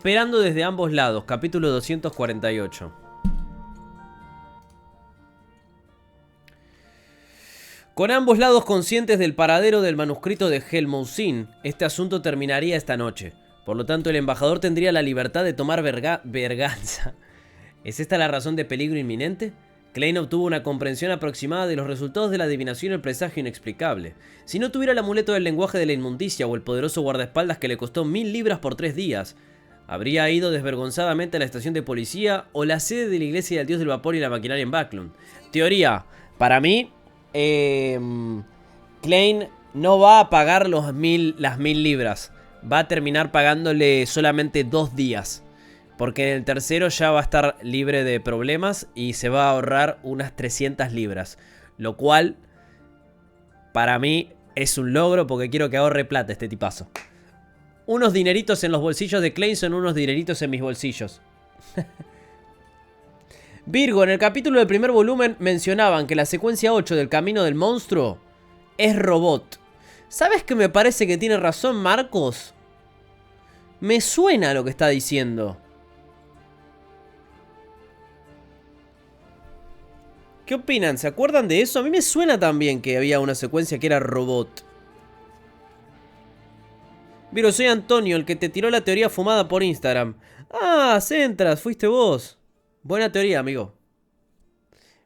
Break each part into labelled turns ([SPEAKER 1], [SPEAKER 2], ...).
[SPEAKER 1] Esperando desde ambos lados, capítulo 248. Con ambos lados conscientes del paradero del manuscrito de Helmousin, este asunto terminaría esta noche. Por lo tanto, el embajador tendría la libertad de tomar venganza. ¿Es esta la razón de peligro inminente? Klein obtuvo una comprensión aproximada de los resultados de la adivinación y el presagio inexplicable. Si no tuviera el amuleto del lenguaje de la inmundicia o el poderoso guardaespaldas que le costó 1000 libras por 3 días, habría ido desvergonzadamente a la estación de policía o la sede de la iglesia del dios del vapor y la maquinaria en Backlund. Teoría, para mí, Klein no va a pagar las 1000 libras. Va a terminar pagándole solamente 2 días. Porque en el tercero ya va a estar libre de problemas y se va a ahorrar unas 300 libras. Lo cual, para mí, es un logro porque quiero que ahorre plata este tipazo. Unos dineritos en los bolsillos de Klein son unos dineritos en mis bolsillos. Virgo, en el capítulo del primer volumen mencionaban que la secuencia 8 del camino del monstruo es robot. ¿Sabes que me parece que tiene razón Marcos? Me suena lo que está diciendo. ¿Qué opinan? ¿Se acuerdan de eso? A mí me suena también que había una secuencia que era robot. Virgo, soy Antonio, el que te tiró la teoría fumada por Instagram. Ah, Centras, fuiste vos. Buena teoría, amigo.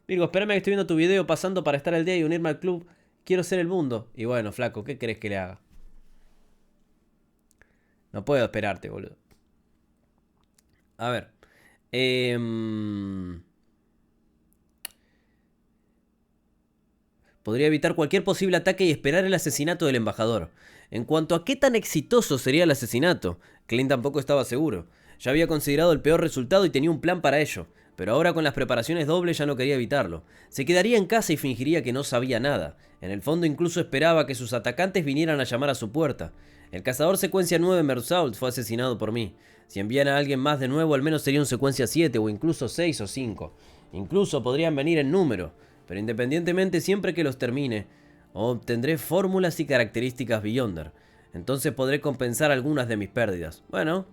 [SPEAKER 1] Virgo, espérame que estoy viendo tu video pasando para estar al día y unirme al club. Quiero ser el mundo. Y bueno, flaco, ¿qué querés que le haga? No puedo esperarte, boludo. A ver. Podría evitar cualquier posible ataque y esperar el asesinato del embajador. En cuanto a qué tan exitoso sería el asesinato, Klein tampoco estaba seguro. Ya había considerado el peor resultado y tenía un plan para ello, pero ahora con las preparaciones dobles ya no quería evitarlo. Se quedaría en casa y fingiría que no sabía nada. En el fondo incluso esperaba que sus atacantes vinieran a llamar a su puerta. El cazador secuencia 9 Mersault fue asesinado por mí. Si envían a alguien más de nuevo, al menos sería un secuencia 7 o incluso 6 o 5. Incluso podrían venir en número. Pero independientemente, siempre que los termine, obtendré fórmulas y características Beyonder. Entonces podré compensar algunas de mis pérdidas. Bueno,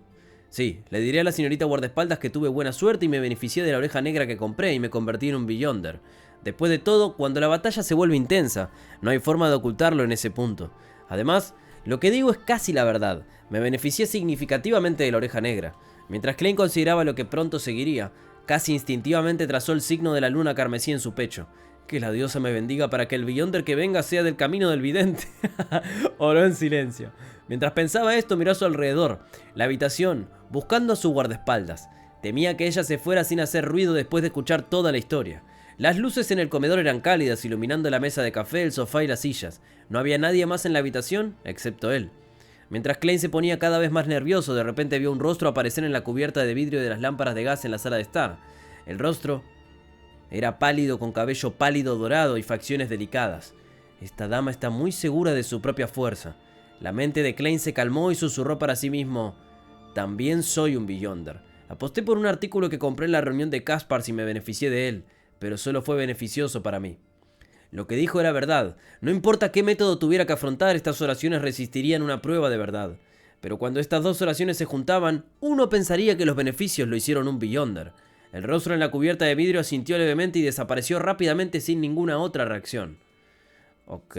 [SPEAKER 1] sí, le diré a la señorita guardaespaldas que tuve buena suerte y me beneficié de la oreja negra que compré y me convertí en un Beyonder. Después de todo, cuando la batalla se vuelve intensa, no hay forma de ocultarlo en ese punto. Además, lo que digo es casi la verdad. Me beneficié significativamente de la oreja negra. Mientras Klein consideraba lo que pronto seguiría, casi instintivamente trazó el signo de la luna carmesí en su pecho. Que la diosa me bendiga para que el Beyonder que venga sea del camino del vidente. Oró en silencio. Mientras pensaba esto, miró a su alrededor, la habitación, buscando a su guardaespaldas. Temía que ella se fuera sin hacer ruido después de escuchar toda la historia. Las luces en el comedor eran cálidas, iluminando la mesa de café, el sofá y las sillas. No había nadie más en la habitación, excepto él. Mientras Klein se ponía cada vez más nervioso, de repente vio un rostro aparecer en la cubierta de vidrio de las lámparas de gas en la sala de estar. El rostro era pálido, con cabello pálido dorado y facciones delicadas. Esta dama está muy segura de su propia fuerza. La mente de Klein se calmó y susurró para sí mismo: también soy un Beyonder. Aposté por un artículo que compré en la reunión de Caspar y me beneficié de él, pero solo fue beneficioso para mí. Lo que dijo era verdad. No importa qué método tuviera que afrontar, estas oraciones resistirían una prueba de verdad. Pero cuando estas dos oraciones se juntaban, uno pensaría que los beneficios lo hicieron un Beyonder. El rostro en la cubierta de vidrio asintió levemente y desapareció rápidamente sin ninguna otra reacción. Ok.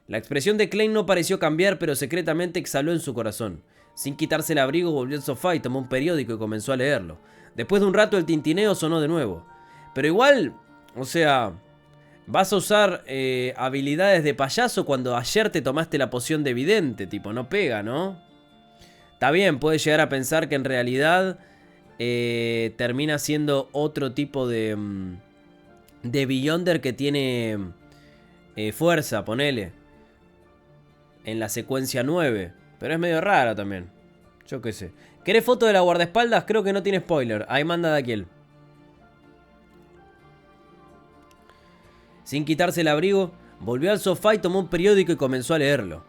[SPEAKER 1] La expresión de Klein no pareció cambiar, pero secretamente exhaló en su corazón. Sin quitarse el abrigo, volvió al sofá y tomó un periódico y comenzó a leerlo. Después de un rato, el tintineo sonó de nuevo. Pero igual, o sea, vas a usar habilidades de payaso cuando ayer te tomaste la poción de vidente. Tipo, no pega, ¿no? Está bien, puedes llegar a pensar que en realidad termina siendo otro tipo de Beyonder que tiene fuerza, ponele. En la secuencia 9. Pero es medio rara también. Yo qué sé. ¿Querés foto de la guardaespaldas? Creo que no tiene spoiler. Ahí manda Daquiel. Sin quitarse el abrigo, volvió al sofá y tomó un periódico y comenzó a leerlo.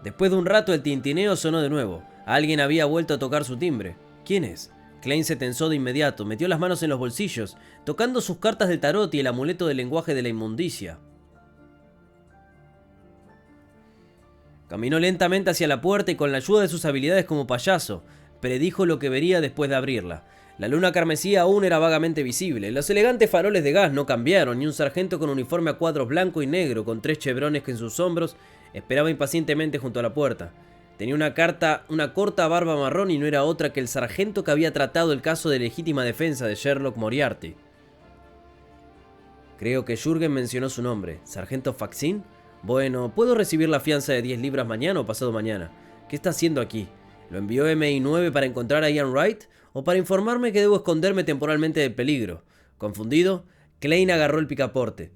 [SPEAKER 1] Después de un rato, el tintineo sonó de nuevo. Alguien había vuelto a tocar su timbre. ¿Quién es? Klein se tensó de inmediato, metió las manos en los bolsillos, tocando sus cartas del tarot y el amuleto del lenguaje de la inmundicia. Caminó lentamente hacia la puerta y con la ayuda de sus habilidades como payaso, predijo lo que vería después de abrirla. La luna carmesí aún era vagamente visible. Los elegantes faroles de gas no cambiaron, y un sargento con uniforme a cuadros blanco y negro, con 3 chevrones en sus hombros, esperaba impacientemente junto a la puerta. Tenía una corta barba marrón y no era otra que el sargento que había tratado el caso de legítima defensa de Sherlock Moriarty. Creo que Jürgen mencionó su nombre. ¿Sargento Faxin? Bueno, ¿puedo recibir la fianza de 10 libras mañana o pasado mañana? ¿Qué está haciendo aquí? ¿Lo envió MI9 para encontrar a Ian Wright? ¿O para informarme que debo esconderme temporalmente del peligro? Confundido, Klein agarró el picaporte.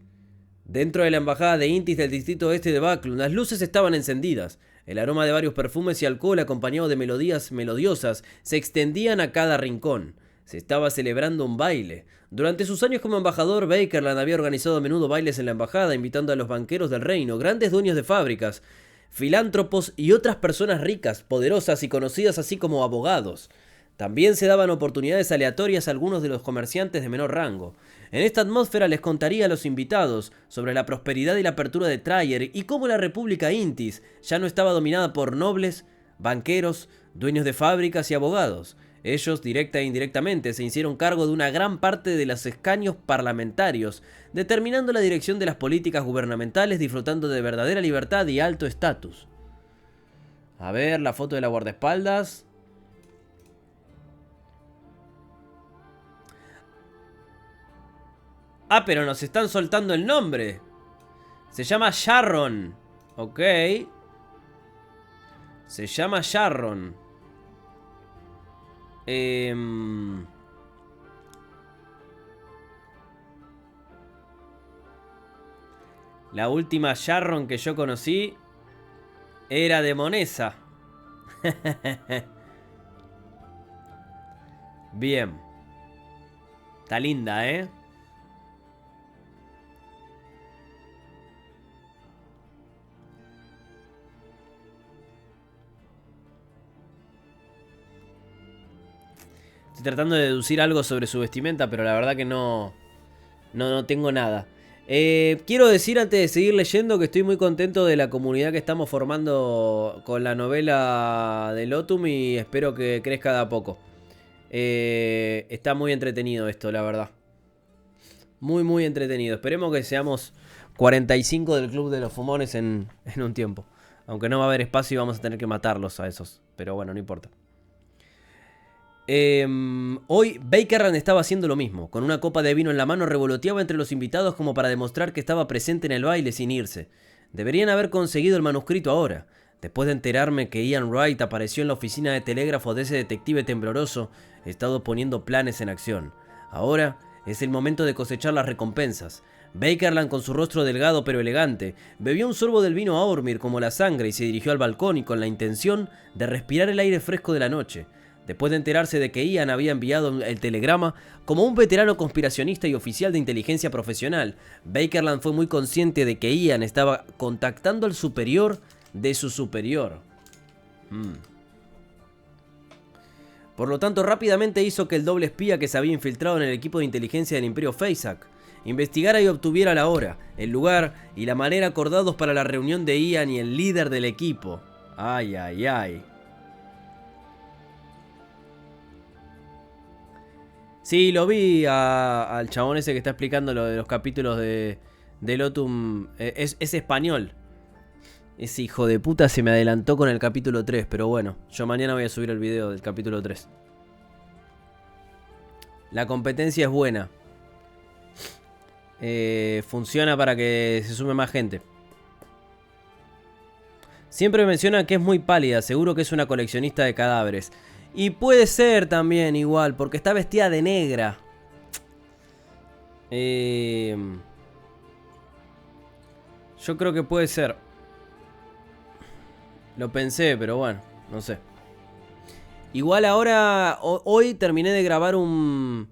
[SPEAKER 1] Dentro de la embajada de Intis del distrito oeste de Backlund, las luces estaban encendidas. El aroma de varios perfumes y alcohol, acompañado de melodías melodiosas, se extendían a cada rincón. Se estaba celebrando un baile. Durante sus años como embajador, Bakerland había organizado a menudo bailes en la embajada, invitando a los banqueros del reino, grandes dueños de fábricas, filántropos y otras personas ricas, poderosas y conocidas, así como abogados. También se daban oportunidades aleatorias a algunos de los comerciantes de menor rango. En esta atmósfera les contaría a los invitados sobre la prosperidad y la apertura de Trier y cómo la República Intis ya no estaba dominada por nobles, banqueros, dueños de fábricas y abogados. Ellos, directa e indirectamente, se hicieron cargo de una gran parte de los escaños parlamentarios, determinando la dirección de las políticas gubernamentales, disfrutando de verdadera libertad y alto estatus. A ver, la foto de la guardaespaldas. Ah, pero nos están soltando el nombre. Se llama Sharon. Ok. Se llama Sharon. La última Sharon que yo conocí era de Monesa. Bien. Está linda, ¿eh? Estoy tratando de deducir algo sobre su vestimenta, pero la verdad que no tengo nada. Quiero decir antes de seguir leyendo que estoy muy contento de la comunidad que estamos formando con la novela de Lotum y espero que crezca de a poco. Está muy entretenido esto, la verdad. Muy, muy entretenido. Esperemos que seamos 45 del Club de los Fumones en un tiempo. Aunque no va a haber espacio y vamos a tener que matarlos a esos. Pero bueno, no importa. Hoy Bakerland estaba haciendo lo mismo. Con una copa de vino en la mano revoloteaba entre los invitados como para demostrar que estaba presente en el baile sin irse. Deberían haber conseguido el manuscrito ahora. Después de enterarme que Ian Wright apareció en la oficina de telégrafo de ese detective tembloroso, he estado poniendo planes en acción. Ahora es el momento de cosechar las recompensas. Bakerland, con su rostro delgado pero elegante, bebió un sorbo del vino Aurmir como la sangre y se dirigió al balcón y con la intención de respirar el aire fresco de la noche. Después de enterarse de que Ian había enviado el telegrama, como un veterano conspiracionista y oficial de inteligencia profesional, Bakerland fue muy consciente de que Ian estaba contactando al superior de su superior. Por lo tanto, rápidamente hizo que el doble espía que se había infiltrado en el equipo de inteligencia del Imperio Feysak investigara y obtuviera la hora, el lugar y la manera acordados para la reunión de Ian y el líder del equipo. Ay, ay, ay. Sí, lo vi al chabón ese que está explicando lo de los capítulos de Lotum. Es español. Ese hijo de puta se me adelantó con el capítulo 3. Pero bueno, yo mañana voy a subir el video del capítulo 3. La competencia es buena. Funciona para que se sume más gente. Siempre menciona que es muy pálida. Seguro que es una coleccionista de cadáveres. Y puede ser también igual, porque está vestida de negra. Yo creo que puede ser. Lo pensé, pero bueno, no sé. Igual ahora, hoy terminé de grabar un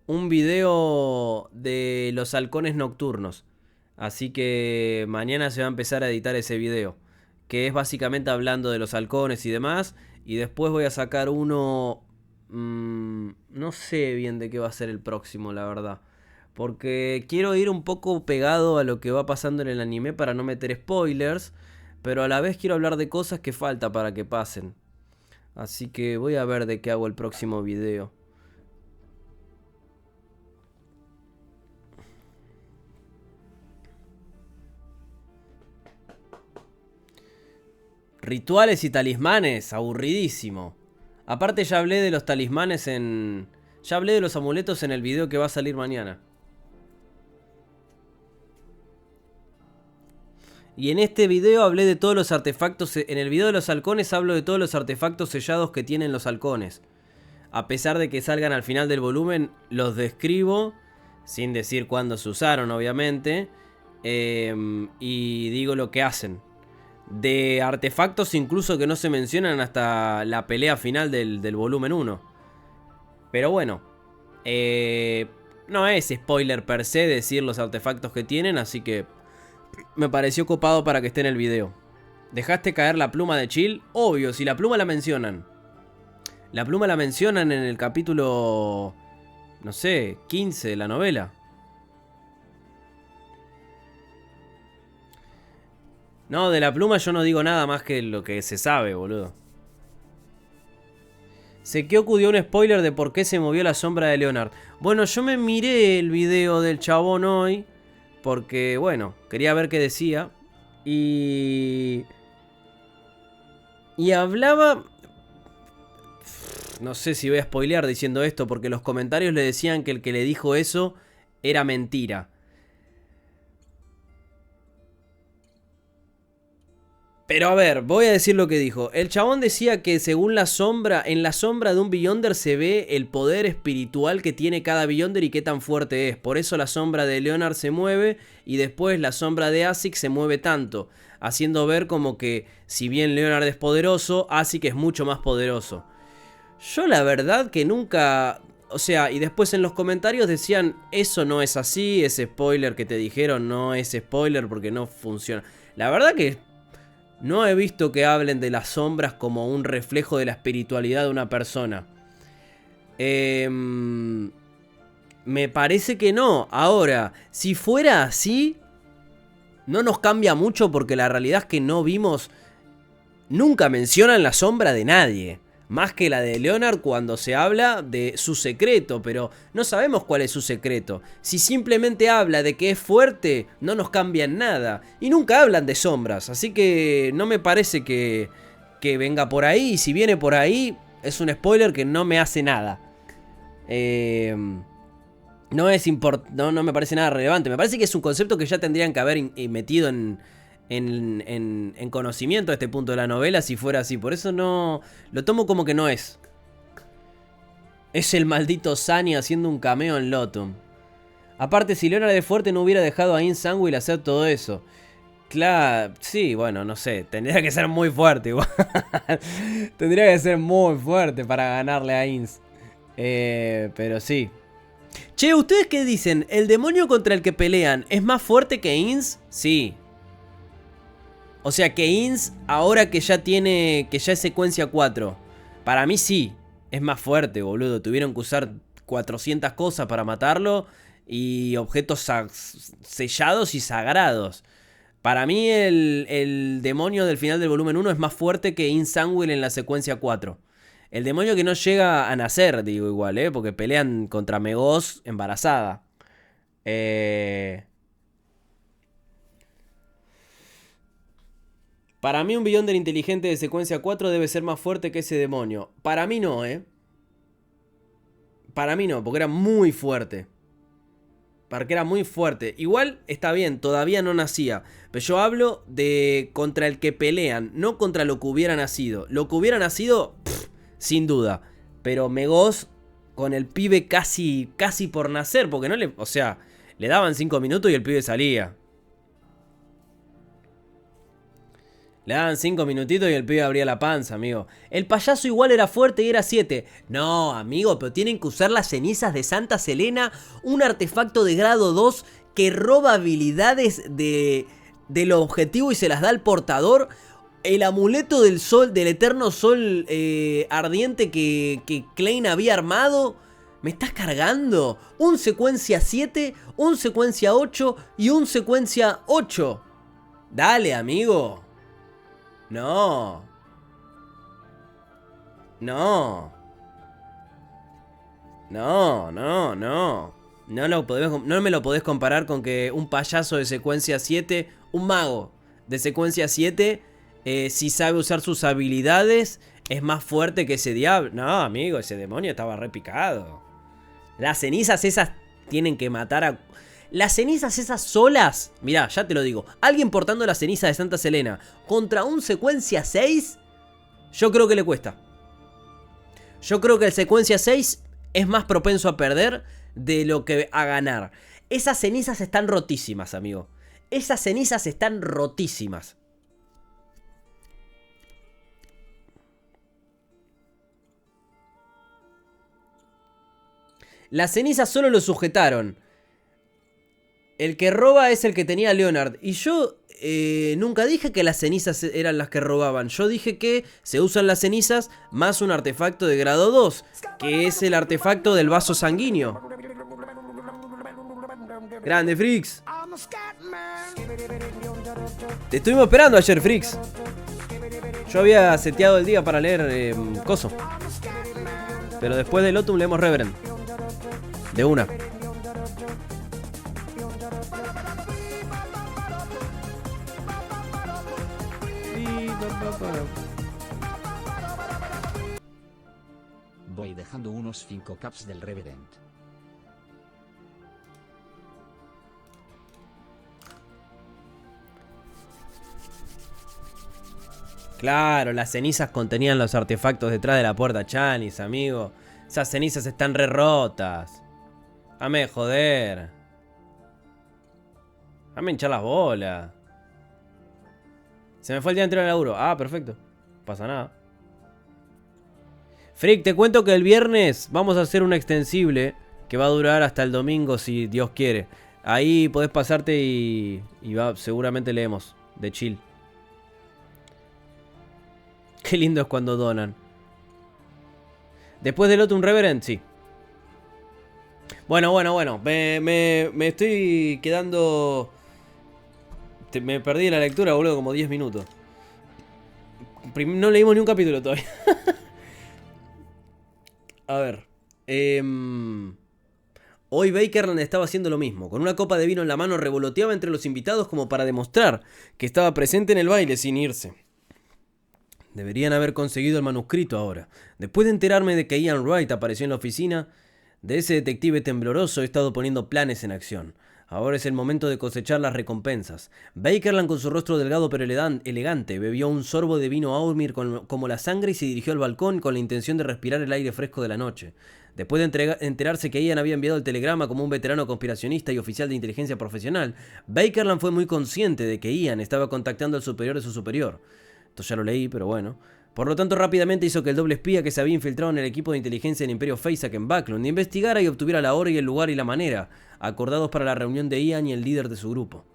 [SPEAKER 1] video de los halcones nocturnos. Así que mañana se va a empezar a editar ese video. Que es básicamente hablando de los halcones y demás. Y después voy a sacar uno... no sé bien de qué va a ser el próximo, la verdad. Porque quiero ir un poco pegado a lo que va pasando en el anime para no meter spoilers. Pero a la vez quiero hablar de cosas que falta para que pasen. Así que voy a ver de qué hago el próximo video. Rituales y talismanes, aburridísimo. Aparte ya hablé de los talismanes en... Ya hablé de los amuletos en el video que va a salir mañana. Y en este video hablé de todos los artefactos... En el video de los halcones hablo de todos los artefactos sellados que tienen los halcones. A pesar de que salgan al final del volumen, los describo, sin decir cuándo se usaron, obviamente. Y digo lo que hacen. De artefactos incluso que no se mencionan hasta la pelea final del volumen 1. Pero bueno, no es spoiler per se decir los artefactos que tienen, así que me pareció copado para que esté en el video. ¿Dejaste caer la pluma de Chill? Obvio, si la pluma la mencionan. La pluma la mencionan en el capítulo, no sé, 15 de la novela. No, de la pluma yo no digo nada más que lo que se sabe, boludo. Sekioku dio un spoiler de por qué se movió la sombra de Leonard. Bueno, yo me miré el video del chabón hoy, porque, bueno, quería ver qué decía. Y hablaba... No sé si voy a spoilear diciendo esto, porque los comentarios le decían que el que le dijo eso era mentira. Pero a ver, voy a decir lo que dijo. El chabón decía que según la sombra, en la sombra de un Beyonder se ve el poder espiritual que tiene cada Beyonder y qué tan fuerte es. Por eso la sombra de Leonard se mueve y después la sombra de Asic se mueve tanto. Haciendo ver como que si bien Leonard es poderoso, Asic es mucho más poderoso. Yo la verdad que nunca... O sea, y después en los comentarios decían, eso no es así, ese spoiler que te dijeron no es spoiler porque no funciona. La verdad que... No he visto que hablen de las sombras como un reflejo de la espiritualidad de una persona. Me parece que no. Ahora, si fuera así, no nos cambia mucho porque la realidad es que no vimos... Nunca mencionan la sombra de nadie. Más que la de Leonard cuando se habla de su secreto, pero no sabemos cuál es su secreto. Si simplemente habla de que es fuerte, no nos cambia en nada. Y nunca hablan de sombras, así que no me parece que venga por ahí. Y si viene por ahí, es un spoiler que no me hace nada. No me parece nada relevante. Me parece que es un concepto que ya tendrían que haber metido en conocimiento a este punto de la novela si fuera así. Por eso no... Lo tomo como que no es. Es el maldito Sunny haciendo un cameo en Lotum. Aparte, si Leonard de fuerte no hubiera dejado a Ins Sangwil hacer todo eso. Claro, sí, bueno, no sé. Tendría que ser muy fuerte igual. Tendría que ser muy fuerte para ganarle a Ins. Pero sí. Che, ¿ustedes qué dicen? ¿El demonio contra el que pelean es más fuerte que Ins? Sí. O sea que Ins, ahora que ya tiene, que ya es secuencia 4, para mí sí, es más fuerte, boludo. Tuvieron que usar 400 cosas para matarlo y objetos sellados y sagrados. Para mí el demonio del final del volumen 1 es más fuerte que Ins Sangwil en la secuencia 4. El demonio que no llega a nacer, digo igual, porque pelean contra Megos embarazada. Para mí un Beyonder inteligente de secuencia 4 debe ser más fuerte que ese demonio. Para mí no, Para mí no, porque era muy fuerte. Porque era muy fuerte. Igual está bien, todavía no nacía. Pero yo hablo de contra el que pelean, no contra lo que hubiera nacido. Lo que hubiera nacido, sin duda. Pero Megos con el pibe casi por nacer, porque no le... O sea, le daban 5 minutos y el pibe salía. Le daban 5 minutitos y el pibe abría la panza, amigo. El payaso igual era fuerte y era 7. No, amigo, pero tienen que usar las cenizas de Santa Selena, un artefacto de grado 2 que roba habilidades del objetivo y se las da al portador. El amuleto del sol, del eterno sol ardiente que Klein había armado. ¿Me estás cargando? Un secuencia 7, un secuencia 8 y un secuencia 8. Dale, amigo. No. No. No, no, no. No me lo podés comparar con que un payaso de secuencia 7, un mago de secuencia 7, si sabe usar sus habilidades, es más fuerte que ese diablo. No, amigo, ese demonio estaba repicado. Las cenizas esas tienen que matar a... Las cenizas esas solas, mirá, ya te lo digo, alguien portando la ceniza de Santa Selena contra un secuencia 6, yo creo que le cuesta. Yo creo que el secuencia 6 es más propenso a perder de lo que a ganar. Esas cenizas están rotísimas, amigo. Esas cenizas están rotísimas. Las cenizas solo lo sujetaron. El que roba es el que tenía Leonard. Y yo nunca dije que las cenizas eran las que robaban. Yo dije que se usan las cenizas más un artefacto de grado 2, que es el artefacto del vaso sanguíneo. Grande, Frix. Te estuvimos esperando ayer, Frix. Yo había seteado el día para leer Coso. Pero después del Lotum leemos Reverend. De una.
[SPEAKER 2] Voy dejando unos 5 caps del Reverend.
[SPEAKER 1] Claro, las cenizas contenían los artefactos detrás de la puerta Chanis, amigo. Esas cenizas están re rotas. Dame de joder. Dame hinchar las bolas. Se me fue el día entero de laburo. Ah, perfecto. No pasa nada. Frick, te cuento que el viernes vamos a hacer una extensible que va a durar hasta el domingo si Dios quiere. Ahí podés pasarte y seguramente leemos. De chill. Qué lindo es cuando donan. Después del Lotum Reverend, sí. Bueno. Me estoy quedando... Me perdí la lectura, boludo, como 10 minutos. No leímos ni un capítulo todavía. A ver. Hoy Bakerland estaba haciendo lo mismo. Con una copa de vino en la mano revoloteaba entre los invitados como para demostrar que estaba presente en el baile sin irse. Deberían haber conseguido el manuscrito ahora. Después de enterarme de que Ian Wright apareció en la oficina de ese detective tembloroso, he estado poniendo planes en acción. Ahora es el momento de cosechar las recompensas. Bakerland, con su rostro delgado pero elegante, bebió un sorbo de vino Aumir como la sangre y se dirigió al balcón con la intención de respirar el aire fresco de la noche. Después de enterarse que Ian había enviado el telegrama como un veterano conspiracionista y oficial de inteligencia profesional, Bakerland fue muy consciente de que Ian estaba contactando al superior de su superior. Esto ya lo leí, pero bueno. Por lo tanto, rápidamente hizo que el doble espía que se había infiltrado en el equipo de inteligencia del Imperio Feysak en Backlund investigara y obtuviera la hora y el lugar y la manera acordados para la reunión de Ian y el líder de su grupo.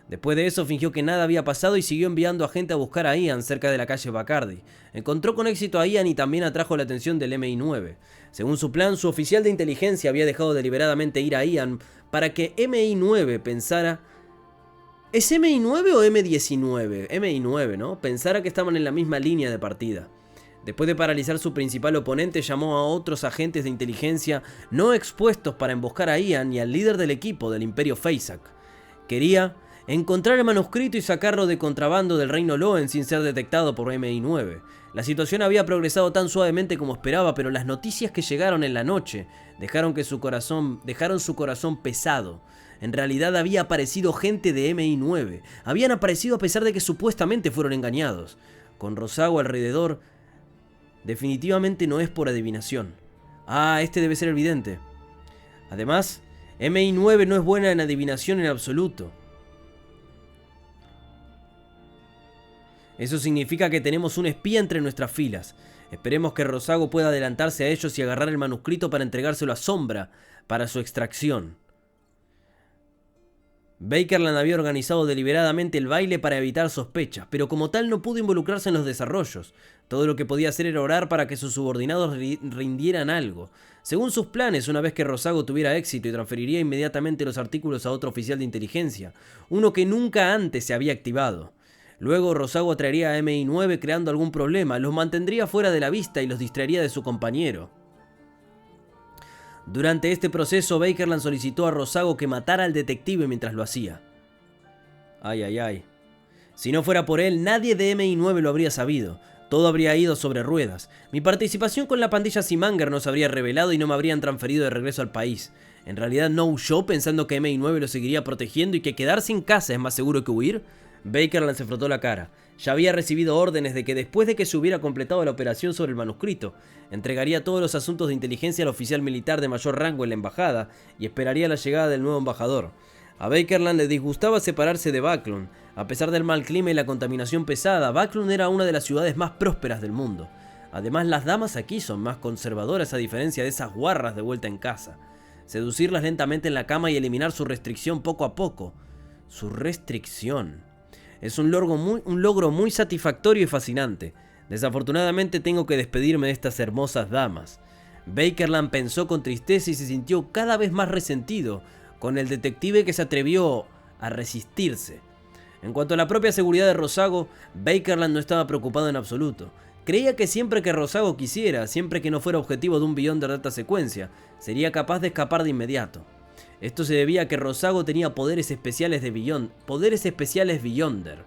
[SPEAKER 1] Después de eso, fingió que nada había pasado y siguió enviando a gente a buscar a Ian cerca de la calle Bacardi. Encontró con éxito a Ian y también atrajo la atención del MI9. Según su plan, su oficial de inteligencia había dejado deliberadamente ir a Ian para que MI9 pensara... ¿Es MI9 o M19? MI9, ¿no? Pensara que estaban en la misma línea de partida. Después de paralizar su principal oponente, llamó a otros agentes de inteligencia no expuestos para emboscar a Ian y al líder del equipo del Imperio Feysak. Quería encontrar el manuscrito y sacarlo de contrabando del Reino Loen sin ser detectado por MI9. La situación había progresado tan suavemente como esperaba, pero las noticias que llegaron en la noche dejaron su corazón pesado. En realidad había aparecido gente de MI9. Habían aparecido a pesar de que supuestamente fueron engañados. Con Rosago alrededor, definitivamente no es por adivinación. Ah, este debe ser el vidente. Además, MI9 no es buena en adivinación en absoluto. Eso significa que tenemos un espía entre nuestras filas. Esperemos que Rosago pueda adelantarse a ellos y agarrar el manuscrito para entregárselo a Sombra para su extracción. Bakerland había organizado deliberadamente el baile para evitar sospechas, pero como tal no pudo involucrarse en los desarrollos. Todo lo que podía hacer era orar para que sus subordinados rindieran algo. Según sus planes, una vez que Rosago tuviera éxito, y transferiría inmediatamente los artículos a otro oficial de inteligencia, uno que nunca antes se había activado. Luego Rosago atraería a MI9 creando algún problema, los mantendría fuera de la vista y los distraería de su compañero. Durante este proceso, Bakerland solicitó a Rosago que matara al detective mientras lo hacía. Ay, ay, ay. Si no fuera por él, nadie de MI9 lo habría sabido. Todo habría ido sobre ruedas. Mi participación con la pandilla Simanger no se habría revelado y no me habrían transferido de regreso al país. En realidad no huyó pensando que MI9 lo seguiría protegiendo y que quedarse en casa es más seguro que huir. Bakerland se frotó la cara. Ya había recibido órdenes de que después de que se hubiera completado la operación sobre el manuscrito, entregaría todos los asuntos de inteligencia al oficial militar de mayor rango en la embajada y esperaría la llegada del nuevo embajador. A Bakerland le disgustaba separarse de Backlund. A pesar del mal clima y la contaminación pesada, Backlund era una de las ciudades más prósperas del mundo. Además, las damas aquí son más conservadoras a diferencia de esas guarras de vuelta en casa. Seducirlas lentamente en la cama y eliminar su restricción poco a poco. Su restricción. Es un logro muy satisfactorio y fascinante. Desafortunadamente tengo que despedirme de estas hermosas damas. Bakerland pensó con tristeza y se sintió cada vez más resentido con el detective que se atrevió a resistirse. En cuanto a la propia seguridad de Rosago, Bakerland no estaba preocupado en absoluto. Creía que siempre que Rosago quisiera, siempre que no fuera objetivo de un Beyonder de alta secuencia, sería capaz de escapar de inmediato. Esto se debía a que Rosago tenía poderes especiales Beyonder.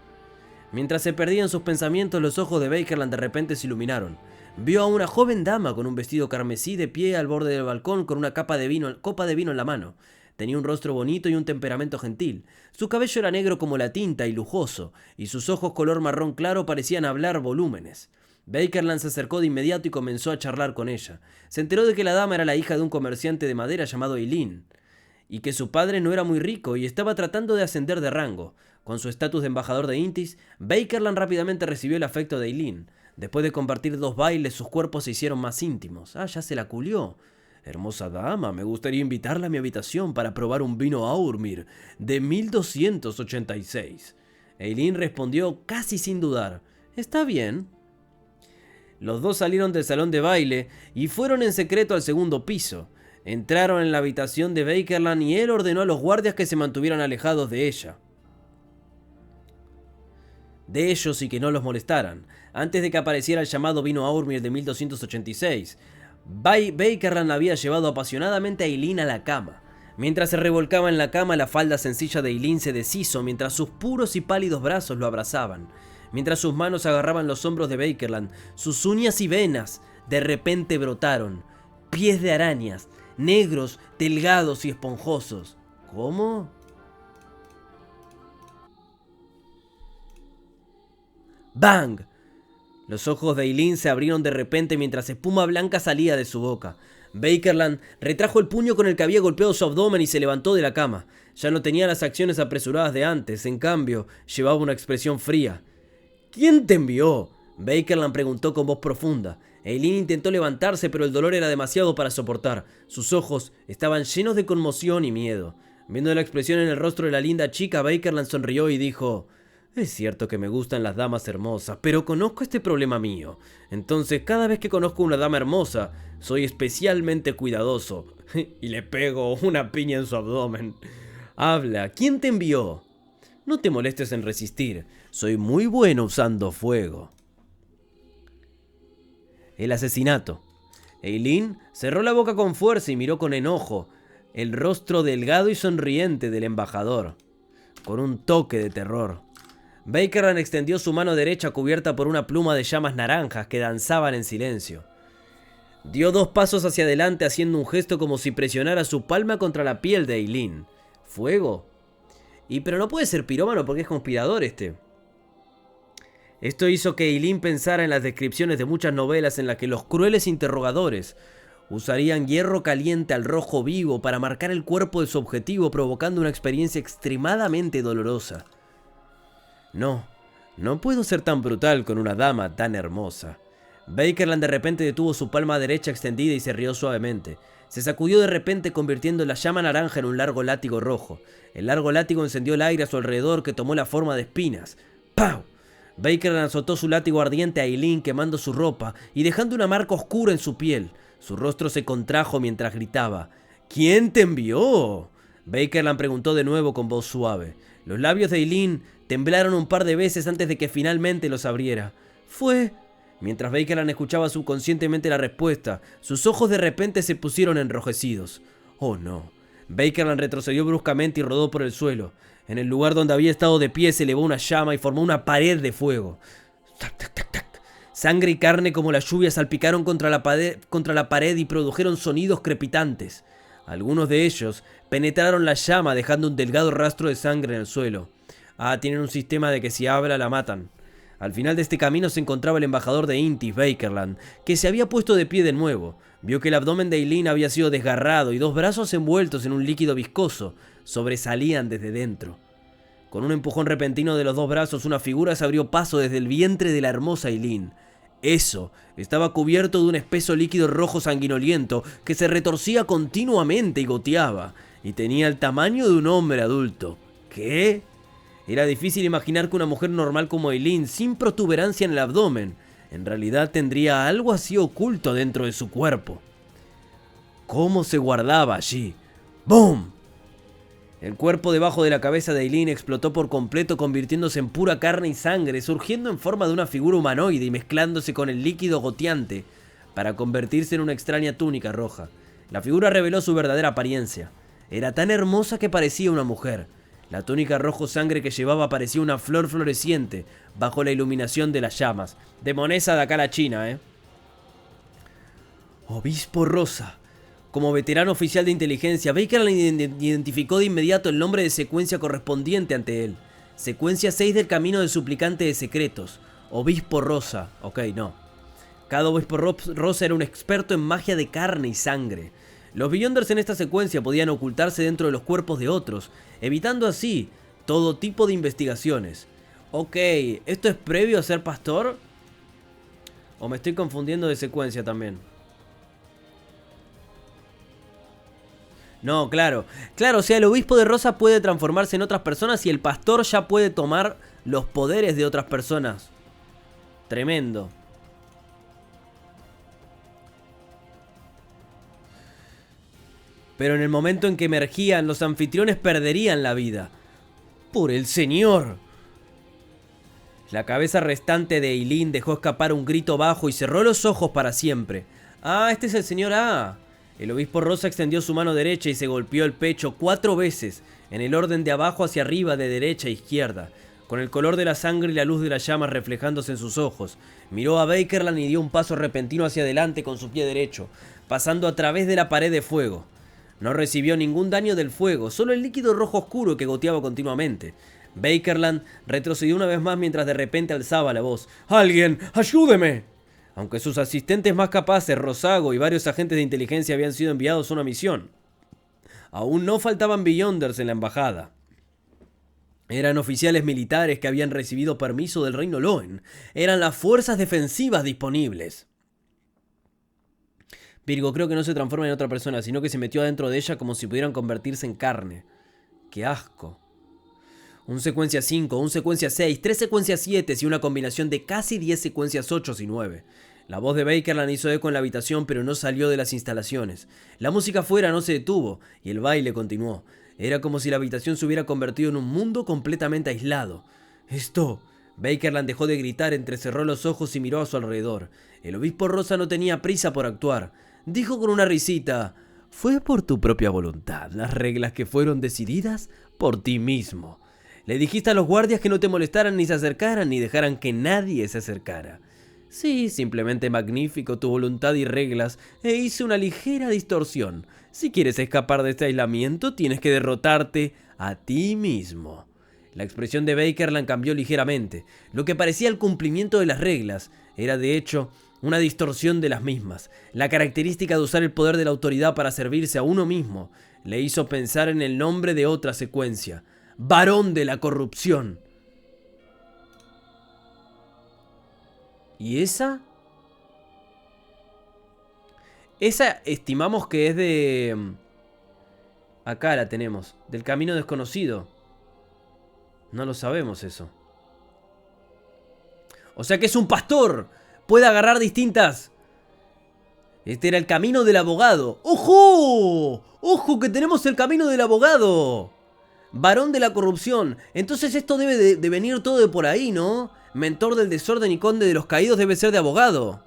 [SPEAKER 1] Mientras se perdía en sus pensamientos, los ojos de Bakerland de repente se iluminaron. Vio a una joven dama con un vestido carmesí de pie al borde del balcón con una copa de vino en la mano. Tenía un rostro bonito y un temperamento gentil. Su cabello era negro como la tinta y lujoso, y sus ojos color marrón claro parecían hablar volúmenes. Bakerland se acercó de inmediato y comenzó a charlar con ella. Se enteró de que la dama era la hija de un comerciante de madera llamado Eileen, y que su padre no era muy rico y estaba tratando de ascender de rango. Con su estatus de embajador de Intis, Bakerland rápidamente recibió el afecto de Eileen. Después de compartir 2 bailes, sus cuerpos se hicieron más íntimos. Ya se la culió. Hermosa dama, me gustaría invitarla a mi habitación para probar un vino Aurmir de 1286. Eileen respondió casi sin dudar. Está bien. Los dos salieron del salón de baile y fueron en secreto al segundo piso. Entraron en la habitación de Bakerland y él ordenó a los guardias que se mantuvieran alejados de ella. De ellos y que no los molestaran, antes de que apareciera el llamado vino Aurmir de 1286. Bakerland había llevado apasionadamente a Eileen a la cama. Mientras se revolcaba en la cama, la falda sencilla de Eileen se deshizo mientras sus puros y pálidos brazos lo abrazaban. Mientras sus manos agarraban los hombros de Bakerland, sus uñas y venas de repente brotaron. Pies de arañas, negros, delgados y esponjosos. ¿Cómo? ¡Bang! Los ojos de Eileen se abrieron de repente mientras espuma blanca salía de su boca. Bakerland retrajo el puño con el que había golpeado su abdomen y se levantó de la cama. Ya no tenía las acciones apresuradas de antes, en cambio, llevaba una expresión fría. ¿Quién te envió? Bakerland preguntó con voz profunda. Eileen intentó levantarse, pero el dolor era demasiado para soportar. Sus ojos estaban llenos de conmoción y miedo. Viendo la expresión en el rostro de la linda chica, Bakerland sonrió y dijo: es cierto que me gustan las damas hermosas, pero conozco este problema mío. Entonces, cada vez que conozco una dama hermosa, soy especialmente cuidadoso. Y le pego una piña en su abdomen. Habla, ¿quién te envió? No te molestes en resistir. Soy muy bueno usando fuego. El asesinato. Eileen cerró la boca con fuerza y miró con enojo el rostro delgado y sonriente del embajador, con un toque de terror. Bakerland extendió su mano derecha cubierta por una pluma de llamas naranjas que danzaban en silencio. Dio 2 pasos hacia adelante haciendo un gesto como si presionara su palma contra la piel de Eileen. ¿Fuego? Pero no puede ser pirómano porque es conspirador este. Esto hizo que Eileen pensara en las descripciones de muchas novelas en las que los crueles interrogadores usarían hierro caliente al rojo vivo para marcar el cuerpo de su objetivo, provocando una experiencia extremadamente dolorosa. No puedo ser tan brutal con una dama tan hermosa. Bakerland de repente detuvo su palma derecha extendida y se rió suavemente. Se sacudió de repente convirtiendo la llama naranja en un largo látigo rojo. El largo látigo encendió el aire a su alrededor que tomó la forma de espinas. ¡Pau! Bakerland azotó su látigo ardiente a Eileen quemando su ropa y dejando una marca oscura en su piel. Su rostro se contrajo mientras gritaba: ¿Quién te envió? Bakerland preguntó de nuevo con voz suave. Los labios de Eileen temblaron un par de veces antes de que finalmente los abriera. Fue... Mientras Bakerland escuchaba subconscientemente la respuesta, sus ojos de repente se pusieron enrojecidos. ¡Oh no! Bakerland retrocedió bruscamente y rodó por el suelo. En el lugar donde había estado de pie se elevó una llama y formó una pared de fuego. ¡Tac, tac, tac, tac! Sangre y carne como la lluvia salpicaron contra la pared y produjeron sonidos crepitantes. Algunos de ellos penetraron la llama dejando un delgado rastro de sangre en el suelo. Ah, tienen un sistema de que si habla la matan. Al final de este camino se encontraba el embajador de Intis, Bakerland, que se había puesto de pie de nuevo. Vio que el abdomen de Eileen había sido desgarrado y dos brazos envueltos en un líquido viscoso sobresalían desde dentro. Con un empujón repentino de los dos brazos, una figura se abrió paso desde el vientre de la hermosa Eileen. Eso estaba cubierto de un espeso líquido rojo sanguinoliento que se retorcía continuamente y goteaba, y tenía el tamaño de un hombre adulto. ¿Qué? Era difícil imaginar que una mujer normal como Eileen, sin protuberancia en el abdomen, en realidad tendría algo así oculto dentro de su cuerpo. ¿Cómo se guardaba allí? ¡Boom! El cuerpo debajo de la cabeza de Eileen explotó por completo, convirtiéndose en pura carne y sangre, surgiendo en forma de una figura humanoide y mezclándose con el líquido goteante para convertirse en una extraña túnica roja. La figura reveló su verdadera apariencia. Era tan hermosa que parecía una mujer. La túnica rojo sangre que llevaba parecía una flor floreciente bajo la iluminación de las llamas. Demonesa de acá la China, Obispo Rosa. Como veterano oficial de inteligencia, Bakerland identificó de inmediato el nombre de secuencia correspondiente ante él. Secuencia 6 del camino del suplicante de secretos. Obispo Rosa. Ok, no. Cada obispo rosa era un experto en magia de carne y sangre. Los Beyonders en esta secuencia podían ocultarse dentro de los cuerpos de otros, evitando así todo tipo de investigaciones. Ok, ¿esto es previo a ser pastor? ¿O me estoy confundiendo de secuencia también? No, claro. Claro, o sea, el obispo de Rosa puede transformarse en otras personas y el pastor ya puede tomar los poderes de otras personas. Tremendo. Pero en el momento en que emergían, los anfitriones perderían la vida. ¡Por el Señor! La cabeza restante de Eileen dejó escapar un grito bajo y cerró los ojos para siempre. ¡Ah, este es el señor A! El obispo Rosa extendió su mano derecha y se golpeó el pecho 4 veces, en el orden de abajo hacia arriba, de derecha a izquierda, con el color de la sangre y la luz de las llamas reflejándose en sus ojos. Miró a Bakerland y dio un paso repentino hacia adelante con su pie derecho, pasando a través de la pared de fuego. No recibió ningún daño del fuego, solo el líquido rojo oscuro que goteaba continuamente. Bakerland retrocedió una vez más mientras de repente alzaba la voz. ¡Alguien! ¡Ayúdeme! Aunque sus asistentes más capaces, Rosago y varios agentes de inteligencia habían sido enviados a una misión, aún no faltaban Beyonders en la embajada. Eran oficiales militares que habían recibido permiso del reino Loen. Eran las fuerzas defensivas disponibles. Virgo, creo que no se transforma en otra persona, sino que se metió adentro de ella como si pudieran convertirse en carne. ¡Qué asco! Un secuencia 5, un secuencia 6, 3 secuencias 7 y una combinación de casi 10 secuencias 8 y 9. La voz de Bakerland hizo eco en la habitación, pero no salió de las instalaciones. La música afuera no se detuvo y el baile continuó. Era como si la habitación se hubiera convertido en un mundo completamente aislado. ¡Esto! Bakerland dejó de gritar, entrecerró los ojos y miró a su alrededor. El obispo Rosa no tenía prisa por actuar. Dijo con una risita: «Fue por tu propia voluntad, las reglas que fueron decididas por ti mismo. Le dijiste a los guardias que no te molestaran ni se acercaran ni dejaran que nadie se acercara. Sí, simplemente magnífico tu voluntad y reglas, e hice una ligera distorsión. Si quieres escapar de este aislamiento, tienes que derrotarte a ti mismo». La expresión de Bakerland cambió ligeramente. Lo que parecía el cumplimiento de las reglas era, de hecho, una distorsión de las mismas. La característica de usar el poder de la autoridad para servirse a uno mismo le hizo pensar en el nombre de otra secuencia: Varón de la corrupción. ¿Y esa? Esa estimamos que es de... Acá la tenemos, del camino desconocido. No lo sabemos eso. O sea que es un pastor. Puede agarrar distintas... Este era el camino del abogado. ¡Ojo! ¡Ojo que tenemos el camino del abogado! Varón de la corrupción. Entonces esto debe de venir todo de por ahí, ¿no? Mentor del desorden y conde de los caídos debe ser de abogado.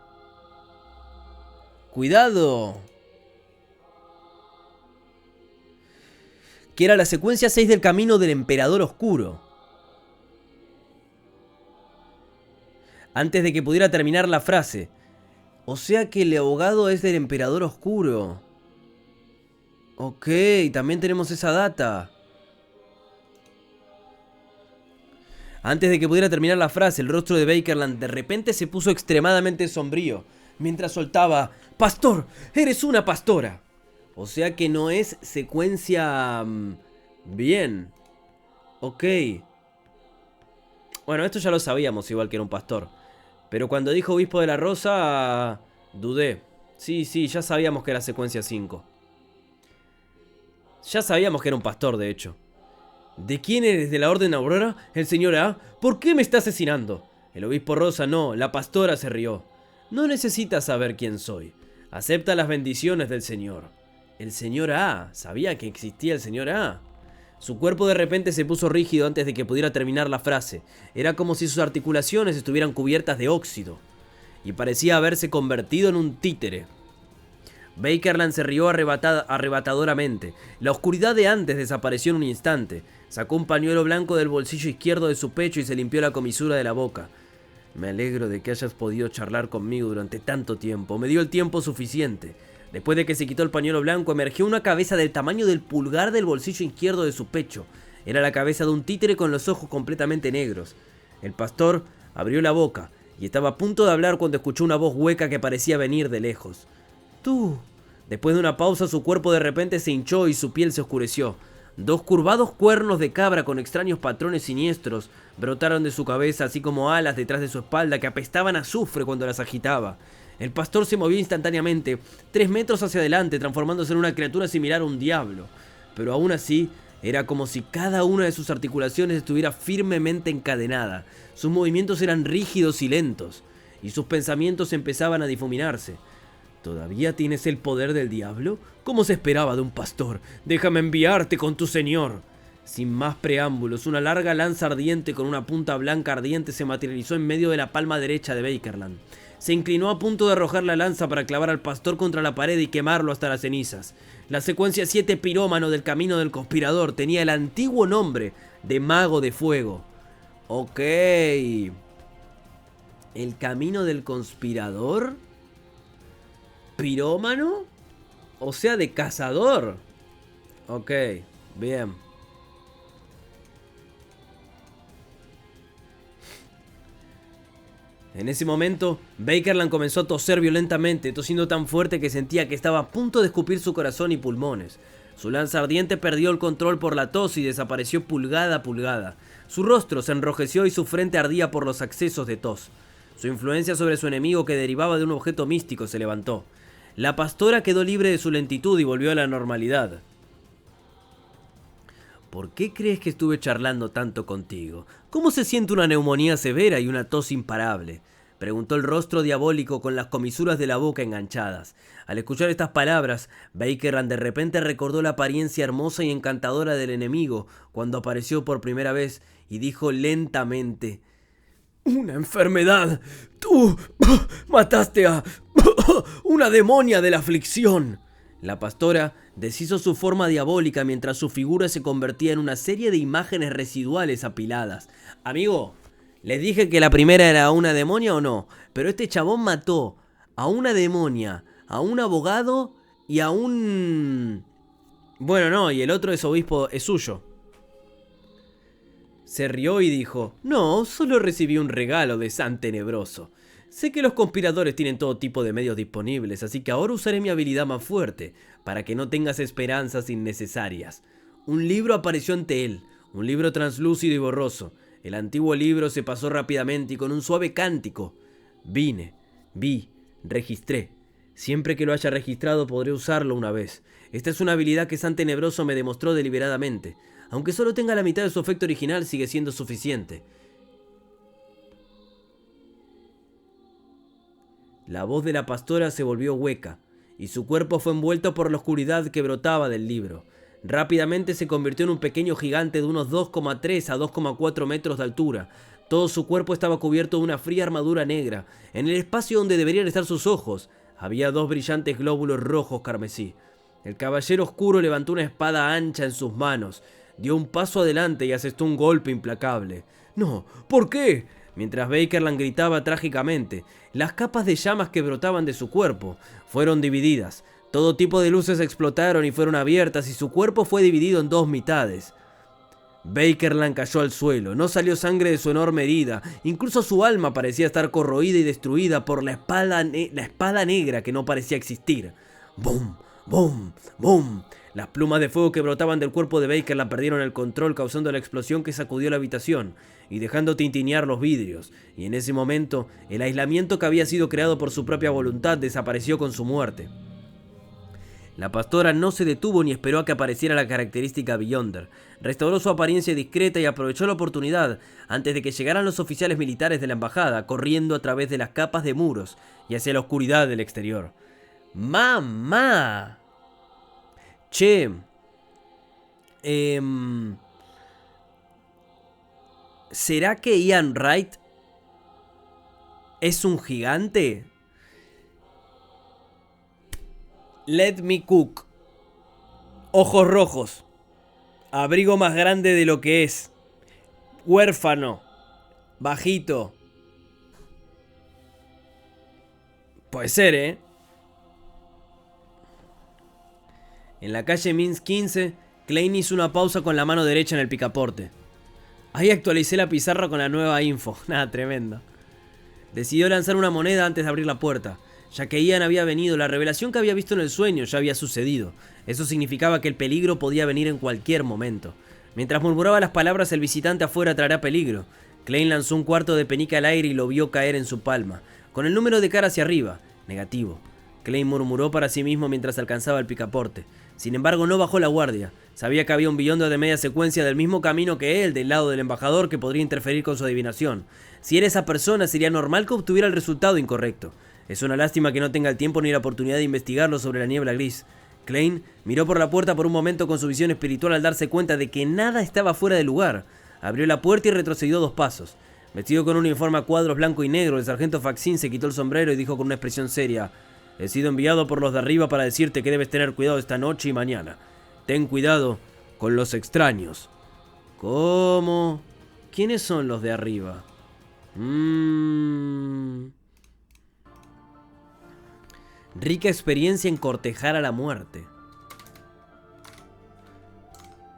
[SPEAKER 1] Cuidado. Que era la secuencia 6 del camino del emperador oscuro. Antes de que pudiera terminar la frase. O sea que el abogado es del emperador oscuro. Ok, también tenemos esa data. Antes de que pudiera terminar la frase, el rostro de Bakerland de repente se puso extremadamente sombrío, mientras soltaba: ¡Pastor! ¡Eres una pastora! O sea que no es secuencia... Bien. Ok. Bueno, esto ya lo sabíamos, igual que era un pastor. Pero cuando dijo obispo de la Rosa, dudé. Sí, ya sabíamos que era secuencia 5. Ya sabíamos que era un pastor, de hecho. ¿De quién eres? ¿De la Orden Aurora? ¿El señor A? ¿Por qué me está asesinando? El obispo Rosa no, la pastora se rió. No necesitas saber quién soy. Acepta las bendiciones del señor. El señor A. ¿Sabía que existía el señor A? Su cuerpo de repente se puso rígido antes de que pudiera terminar la frase. Era como si sus articulaciones estuvieran cubiertas de óxido. Y parecía haberse convertido en un títere. Bakerland se rió arrebatadoramente. La oscuridad de antes desapareció en un instante. Sacó un pañuelo blanco del bolsillo izquierdo de su pecho y se limpió la comisura de la boca. Me alegro de que hayas podido charlar conmigo durante tanto tiempo. Me dio el tiempo suficiente. Después de que se quitó el pañuelo blanco, emergió una cabeza del tamaño del pulgar del bolsillo izquierdo de su pecho. Era la cabeza de un títere con los ojos completamente negros. El pastor abrió la boca y estaba a punto de hablar cuando escuchó una voz hueca que parecía venir de lejos. ¡Tú! Después de una pausa, su cuerpo de repente se hinchó y su piel se oscureció. Dos curvados cuernos de cabra con extraños patrones siniestros brotaron de su cabeza, así como alas detrás de su espalda que apestaban a azufre cuando las agitaba. El pastor se movió instantáneamente, 3 metros hacia adelante, transformándose en una criatura similar a un diablo. Pero aún así, era como si cada una de sus articulaciones estuviera firmemente encadenada. Sus movimientos eran rígidos y lentos, y sus pensamientos empezaban a difuminarse. ¿Todavía tienes el poder del diablo? ¿Cómo se esperaba de un pastor? Déjame enviarte con tu señor. Sin más preámbulos, una larga lanza ardiente con una punta blanca ardiente se materializó en medio de la palma derecha de Bakerland. Se inclinó a punto de arrojar la lanza para clavar al pastor contra la pared y quemarlo hasta las cenizas. La secuencia 7 pirómano del camino del conspirador tenía el antiguo nombre de Mago de Fuego. Ok. ¿El camino del conspirador? ¿Pirómano? O sea, de cazador. Ok, bien. En ese momento, Bakerland comenzó a toser violentamente, tosiendo tan fuerte que sentía que estaba a punto de escupir su corazón y pulmones. Su lanza ardiente perdió el control por la tos y desapareció pulgada a pulgada. Su rostro se enrojeció y su frente ardía por los accesos de tos. Su influencia sobre su enemigo, que derivaba de un objeto místico, se levantó. La pastora quedó libre de su lentitud y volvió a la normalidad. ¿Por qué crees que estuve charlando tanto contigo? ¿Cómo se siente una neumonía severa y una tos imparable? Preguntó el rostro diabólico con las comisuras de la boca enganchadas. Al escuchar estas palabras, Bakerland de repente recordó la apariencia hermosa y encantadora del enemigo cuando apareció por primera vez y dijo lentamente: «¡Una enfermedad! ¡Tú mataste a una demonia de la aflicción!». La pastora deshizo su forma diabólica mientras su figura se convertía en una serie de imágenes residuales apiladas. Amigo, ¿les dije que la primera era una demonia o no? Pero este chabón mató a una demonia, a un abogado y a un... Bueno, no, y el otro es obispo, es suyo. Se rió y dijo: «No, solo recibí un regalo de San Tenebroso. Sé que los conspiradores tienen todo tipo de medios disponibles, así que ahora usaré mi habilidad más fuerte, para que no tengas esperanzas innecesarias». Un libro apareció ante él, un libro translúcido y borroso. El antiguo libro se pasó rápidamente y con un suave cántico: «Vine, vi, registré. Siempre que lo haya registrado podré usarlo una vez. Esta es una habilidad que San Tenebroso me demostró deliberadamente. Aunque solo tenga la mitad de su efecto original, sigue siendo suficiente». La voz de la pastora se volvió hueca, y su cuerpo fue envuelto por la oscuridad que brotaba del libro. Rápidamente se convirtió en un pequeño gigante de unos 2,3 a 2,4 metros de altura. Todo su cuerpo estaba cubierto de una fría armadura negra. En el espacio donde deberían estar sus ojos, había 2 brillantes glóbulos rojos carmesí. El caballero oscuro levantó una espada ancha en sus manos, dio un paso adelante y asestó un golpe implacable. ¡No! ¿Por qué? Mientras Bakerland gritaba trágicamente, las capas de llamas que brotaban de su cuerpo fueron divididas. Todo tipo de luces explotaron y fueron abiertas y su cuerpo fue dividido en 2 mitades. Bakerland cayó al suelo, no salió sangre de su enorme herida, incluso su alma parecía estar corroída y destruida por la espada negra que no parecía existir. ¡Bum! ¡Bum! ¡Bum! Las plumas de fuego que brotaban del cuerpo de Bakerland perdieron el control, causando la explosión que sacudió la habitación y dejando tintinear los vidrios, y en ese momento el aislamiento que había sido creado por su propia voluntad desapareció con su muerte. La pastora no se detuvo ni esperó a que apareciera la característica Beyonder. Restauró su apariencia discreta y aprovechó la oportunidad antes de que llegaran los oficiales militares de la embajada, corriendo a través de las capas de muros y hacia la oscuridad del exterior. ¡Mamá! Che. ¿Será que Ian Wright es un gigante? Let me cook. Ojos rojos. Abrigo más grande de lo que es. Huérfano. Bajito. Puede ser, ¿eh? En la calle Minsk 15, Klein hizo una pausa con la mano derecha en el picaporte. Ahí actualicé la pizarra con la nueva info. Nada, tremendo. Decidió lanzar una moneda antes de abrir la puerta. Ya que Ian había venido, la revelación que había visto en el sueño ya había sucedido. Eso significaba que el peligro podía venir en cualquier momento. Mientras murmuraba las palabras, el visitante afuera traerá peligro. Klein lanzó un cuarto de penica al aire y lo vio caer en su palma, con el número de cara hacia arriba. Negativo. Klein murmuró para sí mismo mientras alcanzaba el picaporte. Sin embargo, no bajó la guardia. Sabía que había un Beyonder de media secuencia del mismo camino que él, del lado del embajador, que podría interferir con su adivinación. Si era esa persona, sería normal que obtuviera el resultado incorrecto. Es una lástima que no tenga el tiempo ni la oportunidad de investigarlo sobre la niebla gris. Klein miró por la puerta por un momento con su visión espiritual al darse cuenta de que nada estaba fuera de lugar. Abrió la puerta y retrocedió 2 pasos. Vestido con un uniforme a cuadros blanco y negro, el sargento Faxin se quitó el sombrero y dijo con una expresión seria: He sido enviado por los de arriba para decirte que debes tener cuidado esta noche y mañana. Ten cuidado con los extraños. ¿Cómo? ¿Quiénes son los de arriba? Rica experiencia en cortejar a la muerte.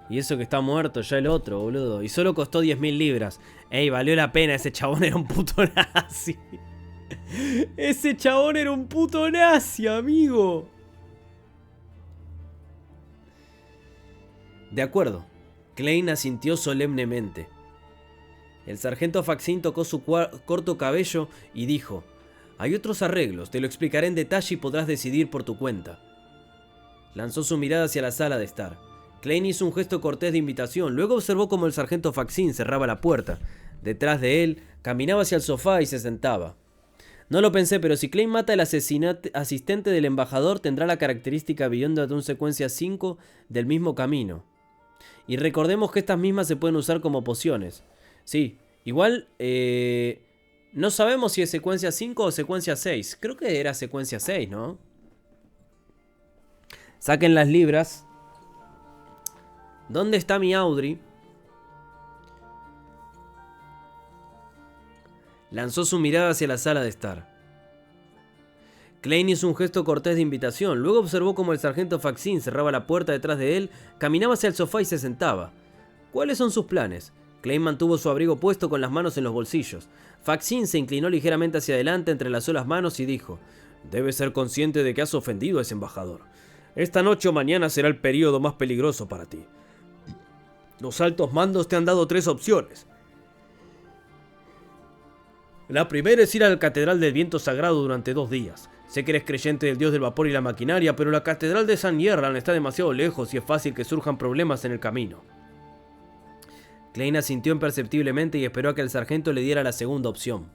[SPEAKER 1] Y eso que está muerto ya el otro, boludo. Y solo costó 10.000 libras. Ey, valió la pena, ese chabón era un puto nazi. Ese chabón era un puto nazi, amigo. De acuerdo. Klein asintió solemnemente. El sargento Faxin tocó su corto cabello y dijo: Hay otros arreglos, te lo explicaré en detalle y podrás decidir por tu cuenta. Lanzó su mirada hacia la sala de estar. Klein hizo un gesto cortés de invitación, luego observó cómo el sargento Faxin cerraba la puerta. Detrás de él, caminaba hacia el sofá y se sentaba. No lo pensé, pero si Klein mata al asistente del embajador, tendrá la característica Beyonder de un secuencia 5 del mismo camino. Y recordemos que estas mismas se pueden usar como pociones. Sí, igual... no sabemos si es secuencia 5 o secuencia 6. Creo que era secuencia 6, ¿no? Saquen las libras. ¿Dónde está mi Audrey? Lanzó su mirada hacia la sala de estar. Klein hizo un gesto cortés de invitación. Luego observó cómo el sargento Faxin cerraba la puerta detrás de él, caminaba hacia el sofá y se sentaba. ¿Cuáles son sus planes? Klein mantuvo su abrigo puesto con las manos en los bolsillos. Faxin se inclinó ligeramente hacia adelante, entrelazó las manos y dijo: Debes ser consciente de que has ofendido a ese embajador. Esta noche o mañana será el período más peligroso para ti. Los altos mandos te han dado 3 opciones. La primera es ir a la Catedral del Viento Sagrado durante 2 días. Sé que eres creyente del dios del vapor y la maquinaria, pero la Catedral de San Yerran está demasiado lejos y es fácil que surjan problemas en el camino. Klein asintió imperceptiblemente y esperó a que el sargento le diera la segunda opción.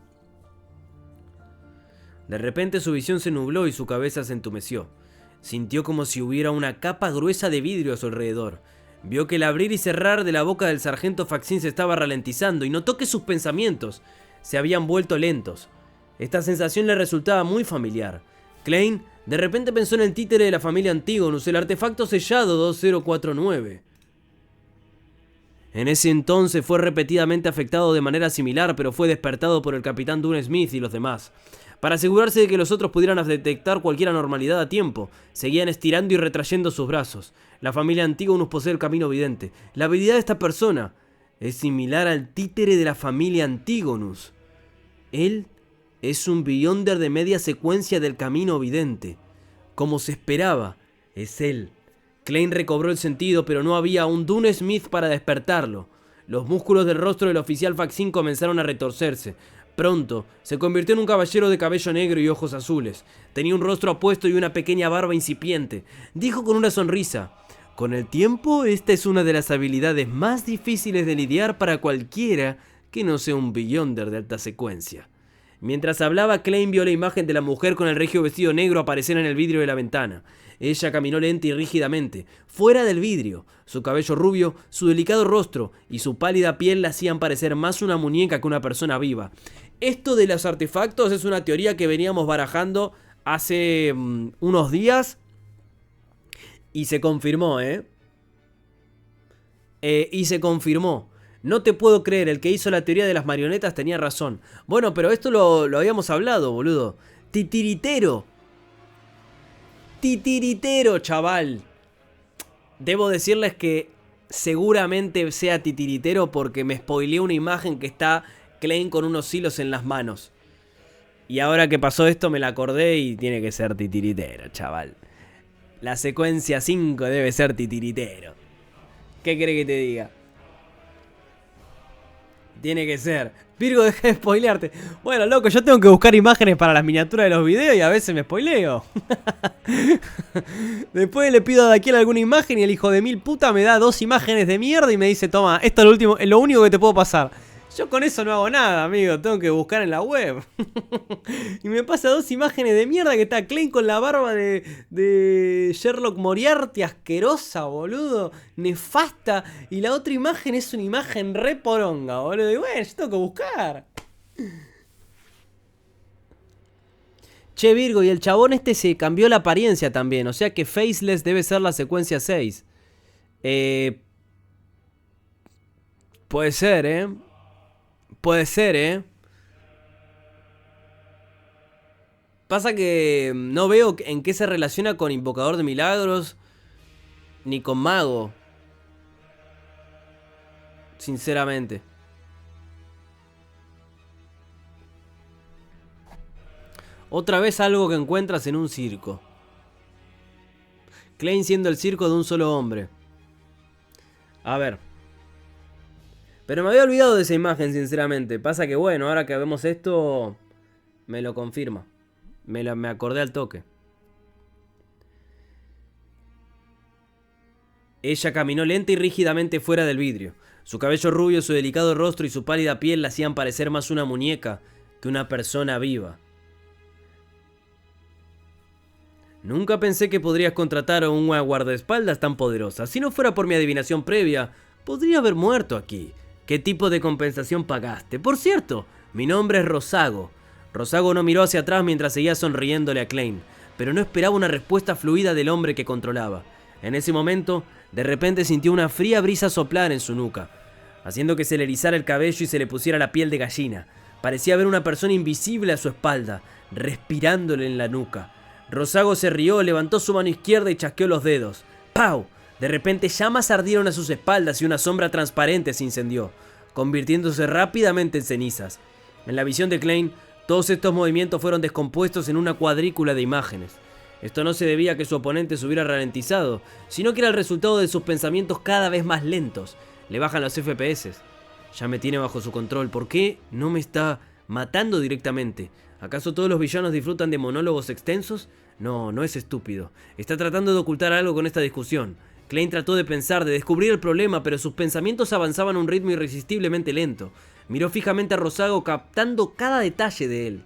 [SPEAKER 1] De repente su visión se nubló y su cabeza se entumeció. Sintió como si hubiera una capa gruesa de vidrio a su alrededor. Vio que el abrir y cerrar de la boca del sargento Faxin se estaba ralentizando y notó que sus pensamientos se habían vuelto lentos. Esta sensación le resultaba muy familiar. Klein de repente pensó en el títere de la familia Antigonus, el artefacto sellado 2049. En ese entonces fue repetidamente afectado de manera similar, pero fue despertado por el capitán Dune Smith y los demás. Para asegurarse de que los otros pudieran detectar cualquier anormalidad a tiempo, seguían estirando y retrayendo sus brazos. La familia Antigonus posee el camino vidente. La habilidad de esta persona es similar al títere de la familia Antigonus. Él es un Beyonder de media secuencia del camino vidente. Como se esperaba, es él. Klein recobró el sentido, pero no había un Dune Smith para despertarlo. Los músculos del rostro del oficial Faxin comenzaron a retorcerse. Pronto, se convirtió en un caballero de cabello negro y ojos azules. Tenía un rostro apuesto y una pequeña barba incipiente. Dijo con una sonrisa: con el tiempo, esta es una de las habilidades más difíciles de lidiar para cualquiera que no sea un Beyonder de alta secuencia. Mientras hablaba, Klein vio la imagen de la mujer con el regio vestido negro aparecer en el vidrio de la ventana. Ella caminó lenta y rígidamente, fuera del vidrio. Su cabello rubio, su delicado rostro y su pálida piel la hacían parecer más una muñeca que una persona viva. Esto de los artefactos es una teoría que veníamos barajando hace unos días y se confirmó, y se confirmó. No te puedo creer, el que hizo la teoría de las marionetas tenía razón. Bueno, pero esto lo habíamos hablado, boludo. Titiritero. Titiritero, chaval. Debo decirles que seguramente sea titiritero porque me spoileé una imagen que está Klein con unos hilos en las manos. Y ahora que pasó esto me la acordé y tiene que ser titiritero, chaval. La secuencia 5 debe ser titiritero. ¿Qué cree que te diga? Tiene que ser. Virgo, deja de spoilearte. Bueno, loco, yo tengo que buscar imágenes para las miniaturas de los videos y a veces me spoileo. Después le pido a Daquiel alguna imagen y el hijo de mil puta me da 2 imágenes de mierda y me dice: toma, esto es lo único que te puedo pasar. Yo con eso no hago nada, amigo. Tengo que buscar en la web. Y me pasa 2 imágenes de mierda que está Klein con la barba de Sherlock Moriarty asquerosa, boludo. Nefasta. Y la otra imagen es una imagen re poronga, boludo. Y bueno, yo tengo que buscar. Che, Virgo, y el chabón este se cambió la apariencia también. O sea que Faceless debe ser la secuencia 6. Puede ser, Puede ser, Pasa que no veo en qué se relaciona con Invocador de Milagros ni con Mago. Sinceramente. Otra vez algo que encuentras en un circo. Klein siendo el circo de un solo hombre. A ver. Pero me había olvidado de esa imagen, sinceramente. Pasa que bueno, ahora que vemos esto, me lo confirma. Me acordé al toque. Ella caminó lenta y rígidamente fuera del vidrio. Su cabello rubio, su delicado rostro y su pálida piel la hacían parecer más una muñeca que una persona viva. Nunca pensé que podrías contratar a una guardaespaldas tan poderosa. Si no fuera por mi adivinación previa, podría haber muerto aquí. ¿Qué tipo de compensación pagaste? Por cierto, mi nombre es Rosago. Rosago no miró hacia atrás mientras seguía sonriéndole a Klein, pero no esperaba una respuesta fluida del hombre que controlaba. En ese momento, de repente sintió una fría brisa soplar en su nuca, haciendo que se le erizara el cabello y se le pusiera la piel de gallina. Parecía ver una persona invisible a su espalda, respirándole en la nuca. Rosago se rió, levantó su mano izquierda y chasqueó los dedos. ¡Pau! De repente llamas ardieron a sus espaldas y una sombra transparente se incendió, convirtiéndose rápidamente en cenizas. En la visión de Klein, todos estos movimientos fueron descompuestos en una cuadrícula de imágenes. Esto no se debía a que su oponente se hubiera ralentizado, sino que era el resultado de sus pensamientos cada vez más lentos. Le bajan los FPS. Ya me tiene bajo su control. ¿Por qué no me está matando directamente? ¿Acaso todos los villanos disfrutan de monólogos extensos? No, no es estúpido. Está tratando de ocultar algo con esta discusión. Klein trató de pensar, de descubrir el problema, pero sus pensamientos avanzaban a un ritmo irresistiblemente lento. Miró fijamente a Rosago, captando cada detalle de él.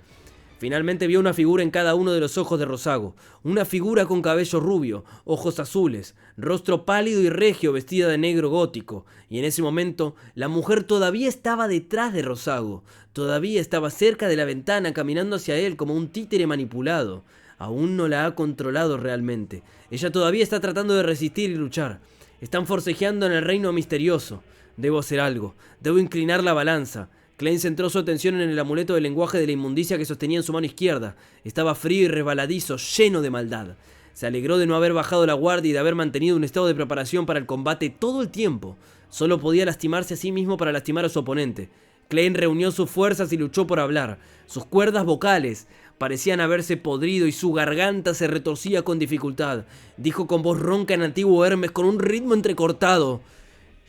[SPEAKER 1] Finalmente vio una figura en cada uno de los ojos de Rosago, una figura con cabello rubio, ojos azules, rostro pálido y regio vestida de negro gótico, y en ese momento la mujer todavía estaba detrás de Rosago, todavía estaba cerca de la ventana caminando hacia él como un títere manipulado. Aún no la ha controlado realmente, ella todavía está tratando de resistir y luchar. Están forcejeando en el reino misterioso. Debo hacer algo, debo inclinar la balanza. Klein centró su atención en el amuleto del lenguaje de la inmundicia que sostenía en su mano izquierda. Estaba frío y resbaladizo, lleno de maldad. Se alegró de no haber bajado la guardia y de haber mantenido un estado de preparación para el combate todo el tiempo. Solo podía lastimarse a sí mismo para lastimar a su oponente. Klein reunió sus fuerzas y luchó por hablar. Sus cuerdas vocales parecían haberse podrido y su garganta se retorcía con dificultad. Dijo con voz ronca en antiguo Hermes con un ritmo entrecortado: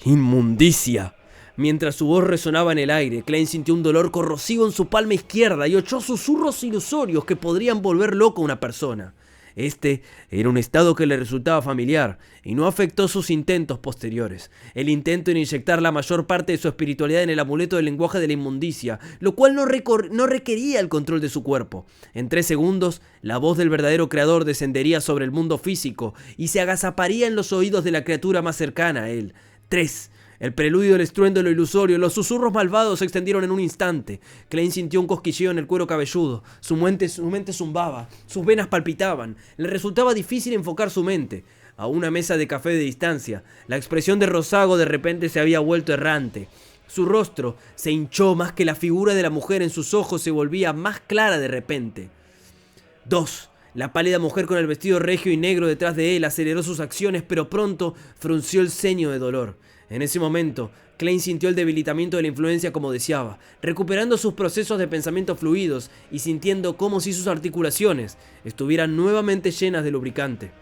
[SPEAKER 1] «¡Inmundicia!». Mientras su voz resonaba en el aire, Klein sintió un dolor corrosivo en su palma izquierda y oyó susurros ilusorios que podrían volver loco a una persona. Este era un estado que le resultaba familiar y no afectó sus intentos posteriores. El intento en inyectar la mayor parte de su espiritualidad en el amuleto del lenguaje de la inmundicia, lo cual no requería el control de su cuerpo. En 3 segundos, la voz del verdadero creador descendería sobre el mundo físico y se agazaparía en los oídos de la criatura más cercana a él. 3. El preludio, el estruendo, lo ilusorio, los susurros malvados se extendieron en un instante. Klein sintió un cosquilleo en el cuero cabelludo. Su mente zumbaba, sus venas palpitaban. Le resultaba difícil enfocar su mente. A una mesa de café de distancia, la expresión de Rosago de repente se había vuelto errante. Su rostro se hinchó más que la figura de la mujer en sus ojos se volvía más clara de repente. 2. La pálida mujer con el vestido regio y negro detrás de él aceleró sus acciones, pero pronto frunció el ceño de dolor. En ese momento, Klein sintió el debilitamiento de la influencia como deseaba, recuperando sus procesos de pensamiento fluidos y sintiendo como si sus articulaciones estuvieran nuevamente llenas de lubricante.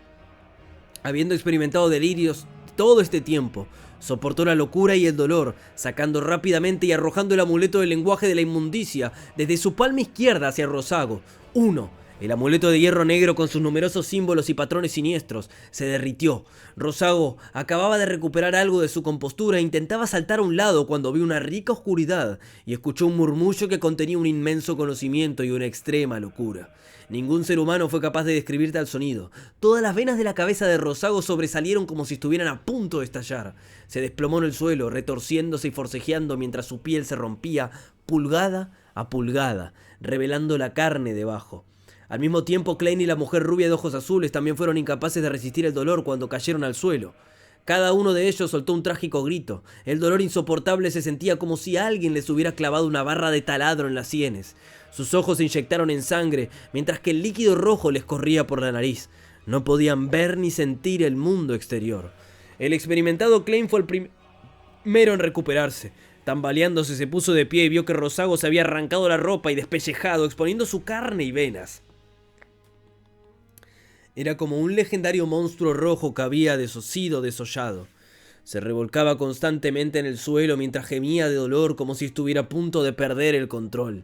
[SPEAKER 1] Habiendo experimentado delirios todo este tiempo, soportó la locura y el dolor, sacando rápidamente y arrojando el amuleto del lenguaje de la inmundicia desde su palma izquierda hacia Rosago. 1. El amuleto de hierro negro con sus numerosos símbolos y patrones siniestros se derritió. Rosago acababa de recuperar algo de su compostura e intentaba saltar a un lado cuando vio una rica oscuridad y escuchó un murmullo que contenía un inmenso conocimiento y una extrema locura. Ningún ser humano fue capaz de describir tal sonido. Todas las venas de la cabeza de Rosago sobresalieron como si estuvieran a punto de estallar. Se desplomó en el suelo, retorciéndose y forcejeando mientras su piel se rompía pulgada a pulgada, revelando la carne debajo. Al mismo tiempo, Klein y la mujer rubia de ojos azules también fueron incapaces de resistir el dolor cuando cayeron al suelo. Cada uno de ellos soltó un trágico grito. El dolor insoportable se sentía como si alguien les hubiera clavado una barra de taladro en las sienes. Sus ojos se inyectaron en sangre, mientras que el líquido rojo les corría por la nariz. No podían ver ni sentir el mundo exterior. El experimentado Klein fue el primero en recuperarse. Tambaleándose se puso de pie y vio que Rosago se había arrancado la ropa y despellejado, exponiendo su carne y venas. Era como un legendario monstruo rojo que había sido desollado. Se revolcaba constantemente en el suelo mientras gemía de dolor como si estuviera a punto de perder el control.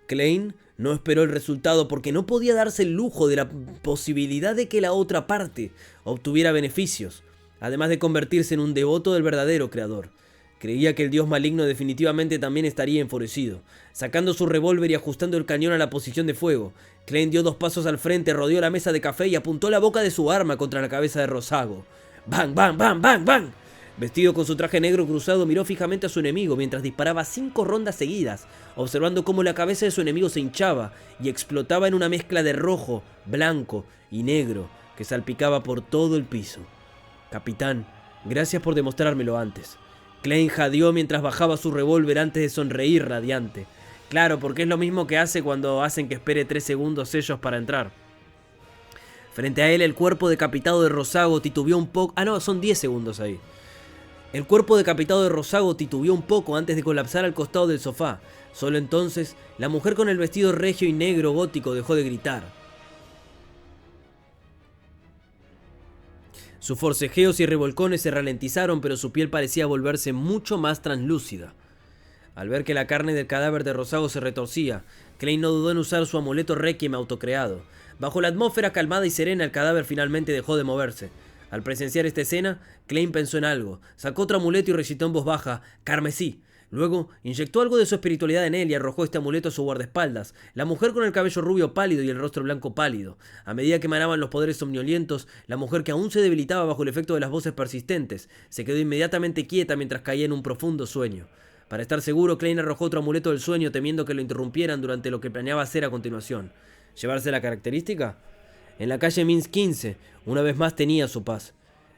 [SPEAKER 1] Klein no esperó el resultado porque no podía darse el lujo de la posibilidad de que la otra parte obtuviera beneficios, además de convertirse en un devoto del verdadero creador. Creía que el dios maligno definitivamente también estaría enfurecido. Sacando su revólver y ajustando el cañón a la posición de fuego, Klein dio 2 pasos al frente, rodeó la mesa de café y apuntó la boca de su arma contra la cabeza de Rosago. ¡Bang, bang, bang, bang, bang! Vestido con su traje negro cruzado, miró fijamente a su enemigo mientras disparaba 5 rondas seguidas, observando cómo la cabeza de su enemigo se hinchaba y explotaba en una mezcla de rojo, blanco y negro que salpicaba por todo el piso. «Capitán, gracias por demostrármelo antes». Klein jadeó mientras bajaba su revólver antes de sonreír radiante. Claro, porque es lo mismo que hace cuando hacen que espere 3 segundos ellos para entrar. Frente a él, el cuerpo decapitado de Rosago titubeó un poco... son 10 segundos ahí. El cuerpo decapitado de Rosago titubeó un poco antes de colapsar al costado del sofá. Solo entonces, la mujer con el vestido regio y negro gótico dejó de gritar. Sus forcejeos y revolcones se ralentizaron, pero su piel parecía volverse mucho más translúcida. Al ver que la carne del cadáver de Rosago se retorcía, Klein no dudó en usar su amuleto Requiem autocreado. Bajo la atmósfera calmada y serena, el cadáver finalmente dejó de moverse. Al presenciar esta escena, Klein pensó en algo. Sacó otro amuleto y recitó en voz baja: «Carmesí». Luego, inyectó algo de su espiritualidad en él y arrojó este amuleto a su guardaespaldas, la mujer con el cabello rubio pálido y el rostro blanco pálido. A medida que emanaban los poderes somnolientos, la mujer, que aún se debilitaba bajo el efecto de las voces persistentes, se quedó inmediatamente quieta mientras caía en un profundo sueño. Para estar seguro, Klein arrojó otro amuleto del sueño, temiendo que lo interrumpieran durante lo que planeaba hacer a continuación. ¿Llevarse la característica? En la calle Minsk 15, una vez más tenía su paz.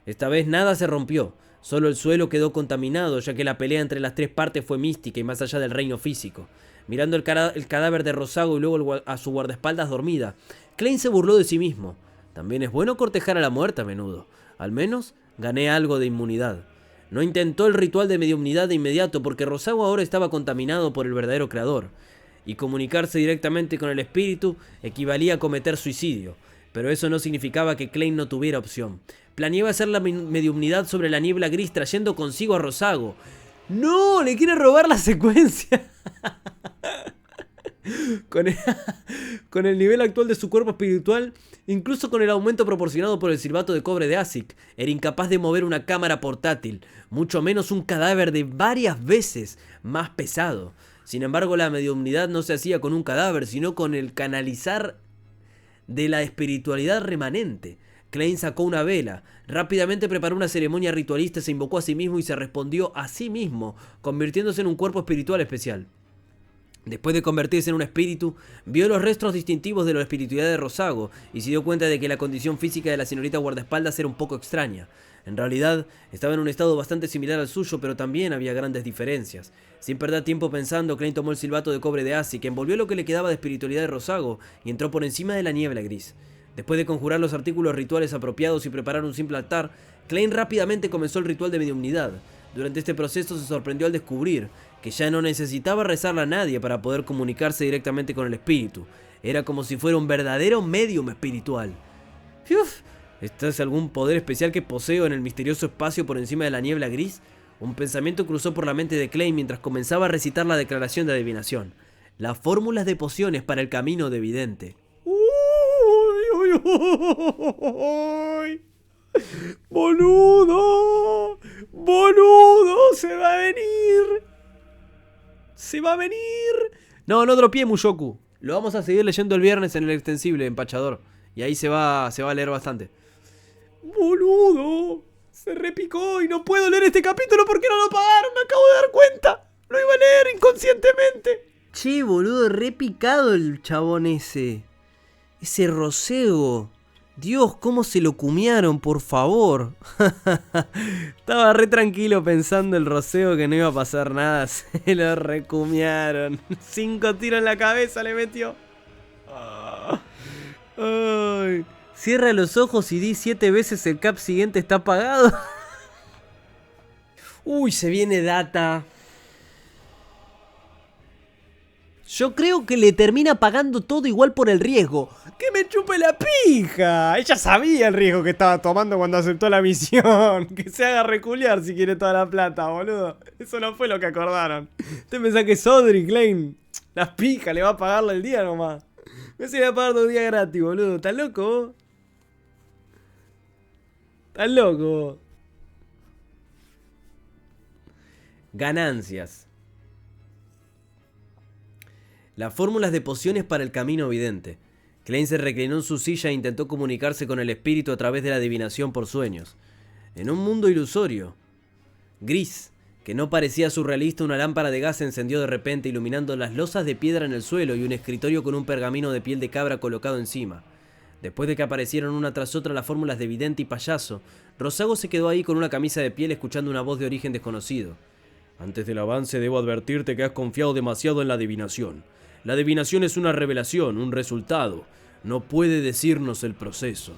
[SPEAKER 1] Esta vez nada se rompió. Solo el suelo quedó contaminado, ya que la pelea entre las tres partes fue mística y más allá del reino físico. Mirando el cadáver de Rosago y luego a su guardaespaldas dormida, Klein se burló de sí mismo. También es bueno cortejar a la muerte a menudo. Al menos gané algo de inmunidad. No intentó el ritual de mediumnidad de inmediato porque Rosago ahora estaba contaminado por el verdadero creador. Y comunicarse directamente con el espíritu equivalía a cometer suicidio. Pero eso no significaba que Klein no tuviera opción. Planeaba hacer la mediumnidad sobre la niebla gris trayendo consigo a Rosago. ¡No! ¡Le quiere robar la secuencia! Con el nivel actual de su cuerpo espiritual, incluso con el aumento proporcionado por el silbato de cobre de ASIC, era incapaz de mover una cámara portátil, mucho menos un cadáver de varias veces más pesado. Sin embargo, la mediumnidad no se hacía con un cadáver, sino con el canalizar de la espiritualidad remanente. Klein sacó una vela, rápidamente preparó una ceremonia ritualista, se invocó a sí mismo y se respondió a sí mismo, convirtiéndose en un cuerpo espiritual especial. Después de convertirse en un espíritu, vio los restos distintivos de la espiritualidad de Rosago y se dio cuenta de que la condición física de la señorita guardaespaldas era un poco extraña. En realidad, estaba en un estado bastante similar al suyo, pero también había grandes diferencias. Sin perder tiempo pensando, Klein tomó el silbato de cobre de ASIC, envolvió lo que le quedaba de espiritualidad de Rosago y entró por encima de la niebla gris. Después de conjurar los artículos rituales apropiados y preparar un simple altar, Klein rápidamente comenzó el ritual de mediumnidad. Durante este proceso se sorprendió al descubrir que ya no necesitaba rezarle a nadie para poder comunicarse directamente con el espíritu. Era como si fuera un verdadero medium espiritual. ¡Uf! ¿Este es algún poder especial que poseo en el misterioso espacio por encima de la niebla gris? Un pensamiento cruzó por la mente de Klein mientras comenzaba a recitar la declaración de adivinación. Las fórmulas de pociones para el camino de vidente. ¡Uy! ¡Boludo! ¡Boludo! ¡Se va a venir! ¡Se va a venir! No dropié, Mushoku. Lo vamos a seguir leyendo el viernes en el extensible, empachador. Y ahí se va a leer bastante. ¡Boludo! Se repicó y no puedo leer este capítulo porque no lo pagaron. Me acabo de dar cuenta. Lo iba a leer inconscientemente. Che, boludo, repicado el chabón ese. Ese Rosego. Dios, cómo se lo cumiaron, por favor. Estaba re tranquilo pensando el Rosego que no iba a pasar nada. Se lo recumiaron. 5 tiros en la cabeza le metió. Ay. Cierra los ojos y di 7 veces el cap siguiente está apagado. Uy, se viene data. Yo creo que le termina pagando todo igual por el riesgo. ¡Que me chupe la pija! Ella sabía el riesgo que estaba tomando cuando aceptó la misión. Que se haga reculear si quiere toda la plata, boludo. Eso no fue lo que acordaron. ¿Usted pensá que Sodri, Klein, las pijas le va a pagarle el día nomás? Me se le va a pagar 2 días gratis, boludo. ¿Estás loco vos? ¿Estás loco vos? Ganancias. Las fórmulas de pociones para el camino vidente. Klein se reclinó en su silla e intentó comunicarse con el espíritu a través de la adivinación por sueños. En un mundo ilusorio, gris, que no parecía surrealista, una lámpara de gas se encendió de repente, iluminando las losas de piedra en el suelo y un escritorio con un pergamino de piel de cabra colocado encima. Después de que aparecieron una tras otra las fórmulas de vidente y payaso, Rosago se quedó ahí con una camisa de piel escuchando una voz de origen desconocido. Antes del avance debo advertirte que has confiado demasiado en la adivinación. La adivinación es una revelación, un resultado. No puede decirnos el proceso.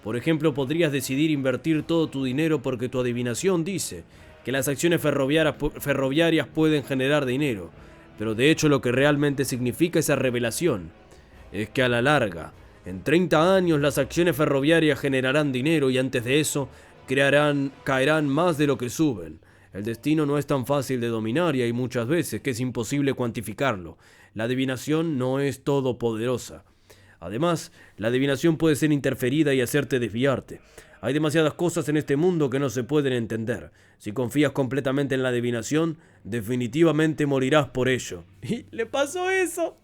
[SPEAKER 1] Por ejemplo, podrías decidir invertir todo tu dinero porque tu adivinación dice que las acciones ferroviarias pueden generar dinero. Pero de hecho lo que realmente significa esa revelación es que a la larga, en 30 años las acciones ferroviarias generarán dinero y antes de eso caerán más de lo que suben. El destino no es tan fácil de dominar y hay muchas veces que es imposible cuantificarlo. La adivinación no es todopoderosa. Además, la adivinación puede ser interferida y hacerte desviarte. Hay demasiadas cosas en este mundo que no se pueden entender. Si confías completamente en la adivinación, definitivamente morirás por ello. Y le pasó eso.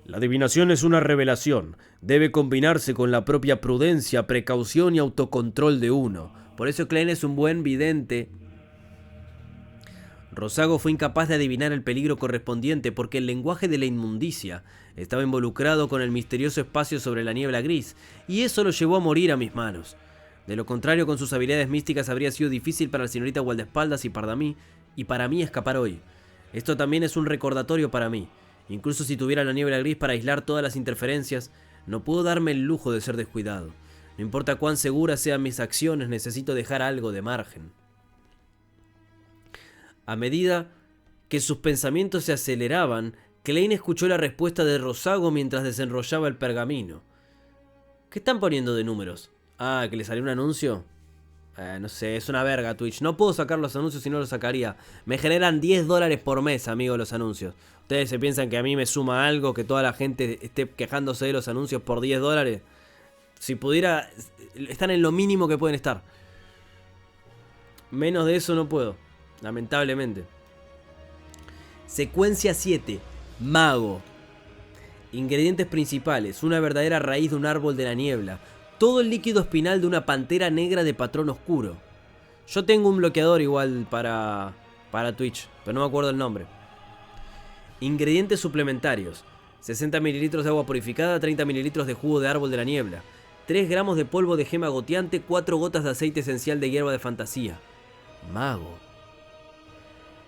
[SPEAKER 1] La adivinación es una revelación. Debe combinarse con la propia prudencia, precaución y autocontrol de uno. Por eso Klein es un buen vidente. Rosago fue incapaz de adivinar el peligro correspondiente porque el lenguaje de la inmundicia estaba involucrado con el misterioso espacio sobre la niebla gris, y eso lo llevó a morir a mis manos. De lo contrario, con sus habilidades místicas habría sido difícil para la señorita Guardaespaldas y para mí escapar hoy. Esto también es un recordatorio para mí. Incluso si tuviera la niebla gris para aislar todas las interferencias, no puedo darme el lujo de ser descuidado. No importa cuán seguras sean mis acciones, necesito dejar algo de margen. A medida que sus pensamientos se aceleraban, Klein escuchó la respuesta de Rosago mientras desenrollaba el pergamino. ¿Qué están poniendo de números? Ah, ¿que le salió un anuncio? No sé, es una verga Twitch. No puedo sacar los anuncios si no los sacaría. Me generan $10 por mes, amigo, los anuncios. ¿Ustedes se piensan que a mí me suma algo que toda la gente esté quejándose de los anuncios por $10? Si pudiera, están en lo mínimo que pueden estar. Menos de eso no puedo, lamentablemente. Secuencia 7. Mago. Ingredientes principales: una verdadera raíz de un árbol de la niebla, todo el líquido espinal de una pantera negra de patrón oscuro. Yo tengo un bloqueador igual para Twitch, pero no me acuerdo el nombre. Ingredientes suplementarios: 60 ml de agua purificada, 30 ml de jugo de árbol de la niebla, 3 gramos de polvo de gema goteante, 4 gotas de aceite esencial de hierba de fantasía. Mago.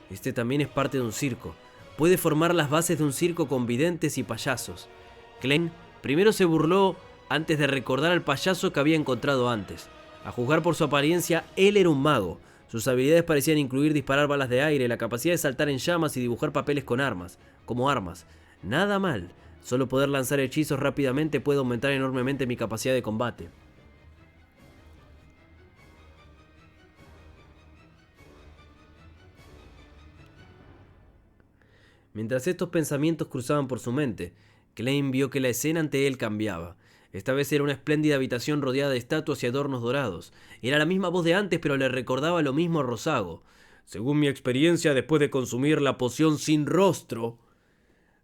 [SPEAKER 1] Este también es parte de un circo. Puede formar las bases de un circo con videntes y payasos. Klein primero se burló antes de recordar al payaso que había encontrado antes. A juzgar por su apariencia, él era un mago. Sus habilidades parecían incluir disparar balas de aire, la capacidad de saltar en llamas y dibujar papeles con armas, como armas. Nada mal. Solo poder lanzar hechizos rápidamente puede aumentar enormemente mi capacidad de combate. Mientras estos pensamientos cruzaban por su mente, Klein vio que la escena ante él cambiaba. Esta vez era una espléndida habitación rodeada de estatuas y adornos dorados. Era la misma voz de antes, pero le recordaba lo mismo a Rosago. Según mi experiencia, después de consumir la poción sin rostro...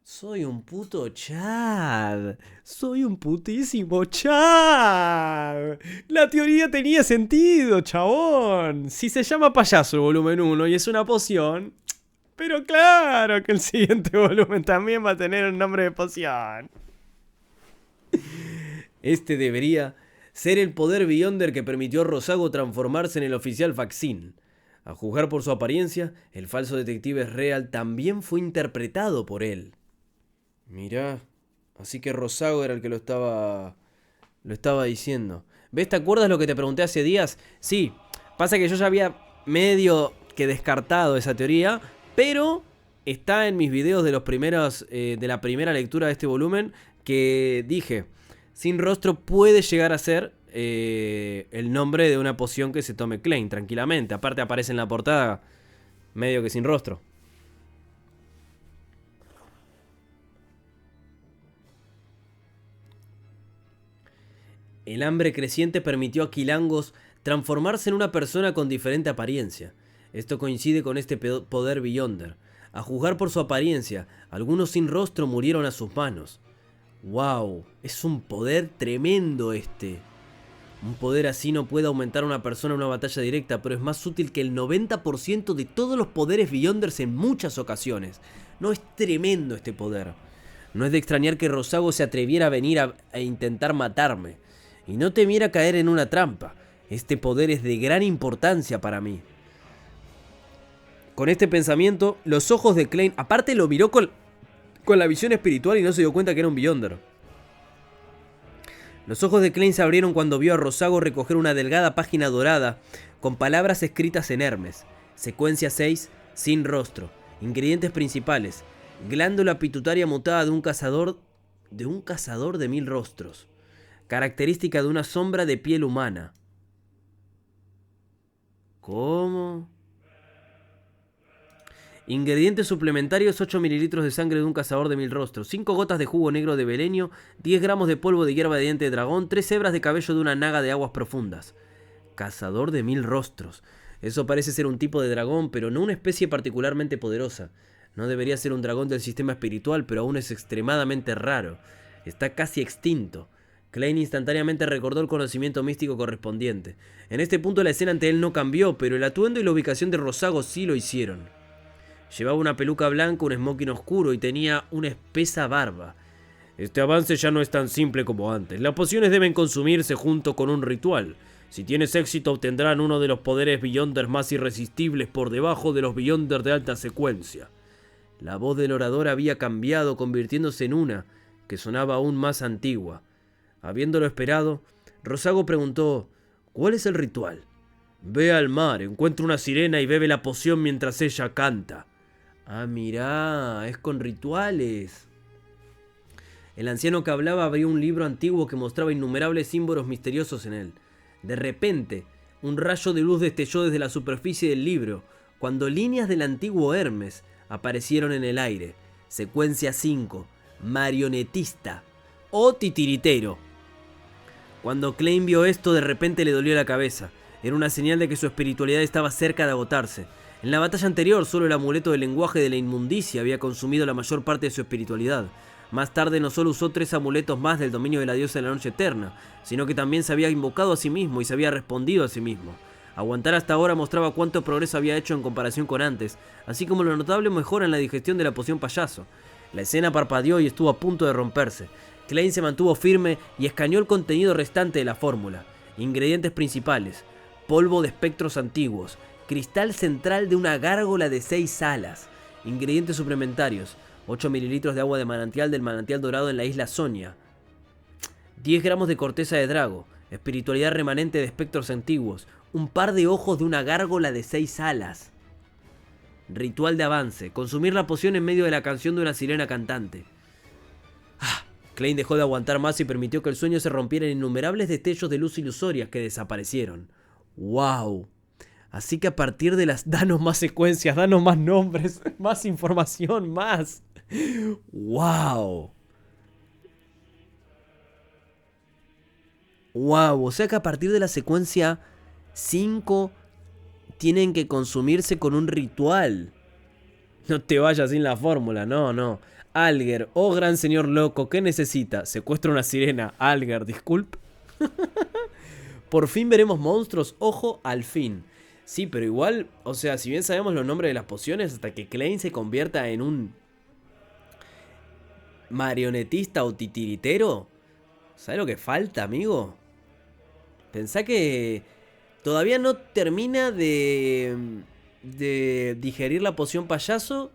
[SPEAKER 1] Soy un puto Chad. Soy un putísimo Chad. La teoría tenía sentido, chabón. Si se llama payaso el volumen 1 y es una poción... Pero claro que el siguiente volumen también va a tener un nombre de poción. Este debería ser el poder Beyonder que permitió a Rosago transformarse en el oficial Faxin. A juzgar por su apariencia, el falso detective Real también fue interpretado por él. Mirá, así que Rosago era el que lo estaba diciendo. ¿Ves? ¿Te acuerdas lo que te pregunté hace días? Sí, pasa que yo ya había medio que descartado esa teoría, pero está en mis videos de la primera lectura de este volumen que dije, sin rostro puede llegar a ser el nombre de una poción que se tome Klein tranquilamente. Aparte aparece en la portada medio que sin rostro. El hambre creciente permitió a Quilangos transformarse en una persona con diferente apariencia. Esto coincide con este poder Beyonder. A juzgar por su apariencia, algunos sin rostro murieron a sus manos. ¡Wow! Es un poder tremendo este. Un poder así no puede aumentar a una persona en una batalla directa, pero es más útil que el 90% de todos los poderes Beyonders en muchas ocasiones. No, es tremendo este poder. No es de extrañar que Rosago se atreviera a venir a intentar matarme. Y no temiera caer en una trampa. Este poder es de gran importancia para mí. Con este pensamiento, los ojos de Klein... Aparte lo miró con la visión espiritual y no se dio cuenta que era un Beyonder. Los ojos de Klein se abrieron cuando vio a Rosago recoger una delgada página dorada con palabras escritas en Hermes. Secuencia 6, sin rostro. Ingredientes principales: glándula pituitaria mutada de un cazador de 1000 rostros. Característica de una sombra de piel humana. ¿Cómo? Ingredientes suplementarios: 8 mililitros de sangre de un cazador de 1000 rostros, 5 gotas de jugo negro de belenio, 10 gramos de polvo de hierba de diente de dragón, 3 hebras de cabello de una naga de aguas profundas. Cazador de 1000 rostros. Eso parece ser un tipo de dragón, pero no una especie particularmente poderosa. No debería ser un dragón del sistema espiritual, pero aún es extremadamente raro. Está casi extinto. Klein instantáneamente recordó el conocimiento místico correspondiente. En este punto la escena ante él no cambió, pero el atuendo y la ubicación de Rosago sí lo hicieron. Llevaba una peluca blanca, un smoking oscuro y tenía una espesa barba. Este avance ya no es tan simple como antes. Las pociones deben consumirse junto con un ritual. Si tienes éxito obtendrán uno de los poderes Beyonders más irresistibles por debajo de los Beyonders de alta secuencia. La voz del orador había cambiado, convirtiéndose en una que sonaba aún más antigua. Habiéndolo esperado, Rosago preguntó: ¿cuál es el ritual? Ve al mar, encuentra una sirena y bebe la poción mientras ella canta. Ah, mirá, es con rituales. El anciano que hablaba abrió un libro antiguo que mostraba innumerables símbolos misteriosos en él. De repente, un rayo de luz destelló desde la superficie del libro, cuando líneas del antiguo Hermes aparecieron en el aire. Secuencia 5. Marionetista o titiritero. Cuando Klein vio esto, de repente le dolió la cabeza. Era una señal de que su espiritualidad estaba cerca de agotarse. En la batalla anterior, solo el amuleto del lenguaje de la inmundicia había consumido la mayor parte de su espiritualidad. Más tarde no solo usó 3 amuletos más del dominio de la diosa de la noche eterna, sino que también se había invocado a sí mismo y se había respondido a sí mismo. Aguantar hasta ahora mostraba cuánto progreso había hecho en comparación con antes, así como la notable mejora en la digestión de la poción payaso. La escena parpadeó y estuvo a punto de romperse. Klein se mantuvo firme y escaneó el contenido restante de la fórmula. Ingredientes principales: polvo de espectros antiguos, cristal central de una gárgola de 6 alas. Ingredientes suplementarios: 8 mililitros de agua de manantial del manantial dorado en la isla Sonia, 10 gramos de corteza de drago, espiritualidad remanente de espectros antiguos, un par de ojos de una gárgola de 6 alas. Ritual de avance: consumir la poción en medio de la canción de una sirena cantante. Klein dejó de aguantar más y permitió que el sueño se rompiera en innumerables destellos de luz ilusorias que desaparecieron. ¡Wow! Así que a partir de las... Danos más secuencias, danos más nombres, más información, más. ¡Wow! ¡Wow! O sea que a partir de la secuencia 5 tienen que consumirse con un ritual. No te vayas sin la fórmula, no. Alger, oh gran señor loco, ¿qué necesita? Secuestra una sirena. Alger, disculpe. Por fin veremos monstruos, ojo, al fin. Sí, pero igual, o sea, si bien sabemos los nombres de las pociones, hasta que Klein se convierta en un marionetista o titiritero, ¿sabes lo que falta, amigo? Pensá que todavía no termina de digerir la poción payaso.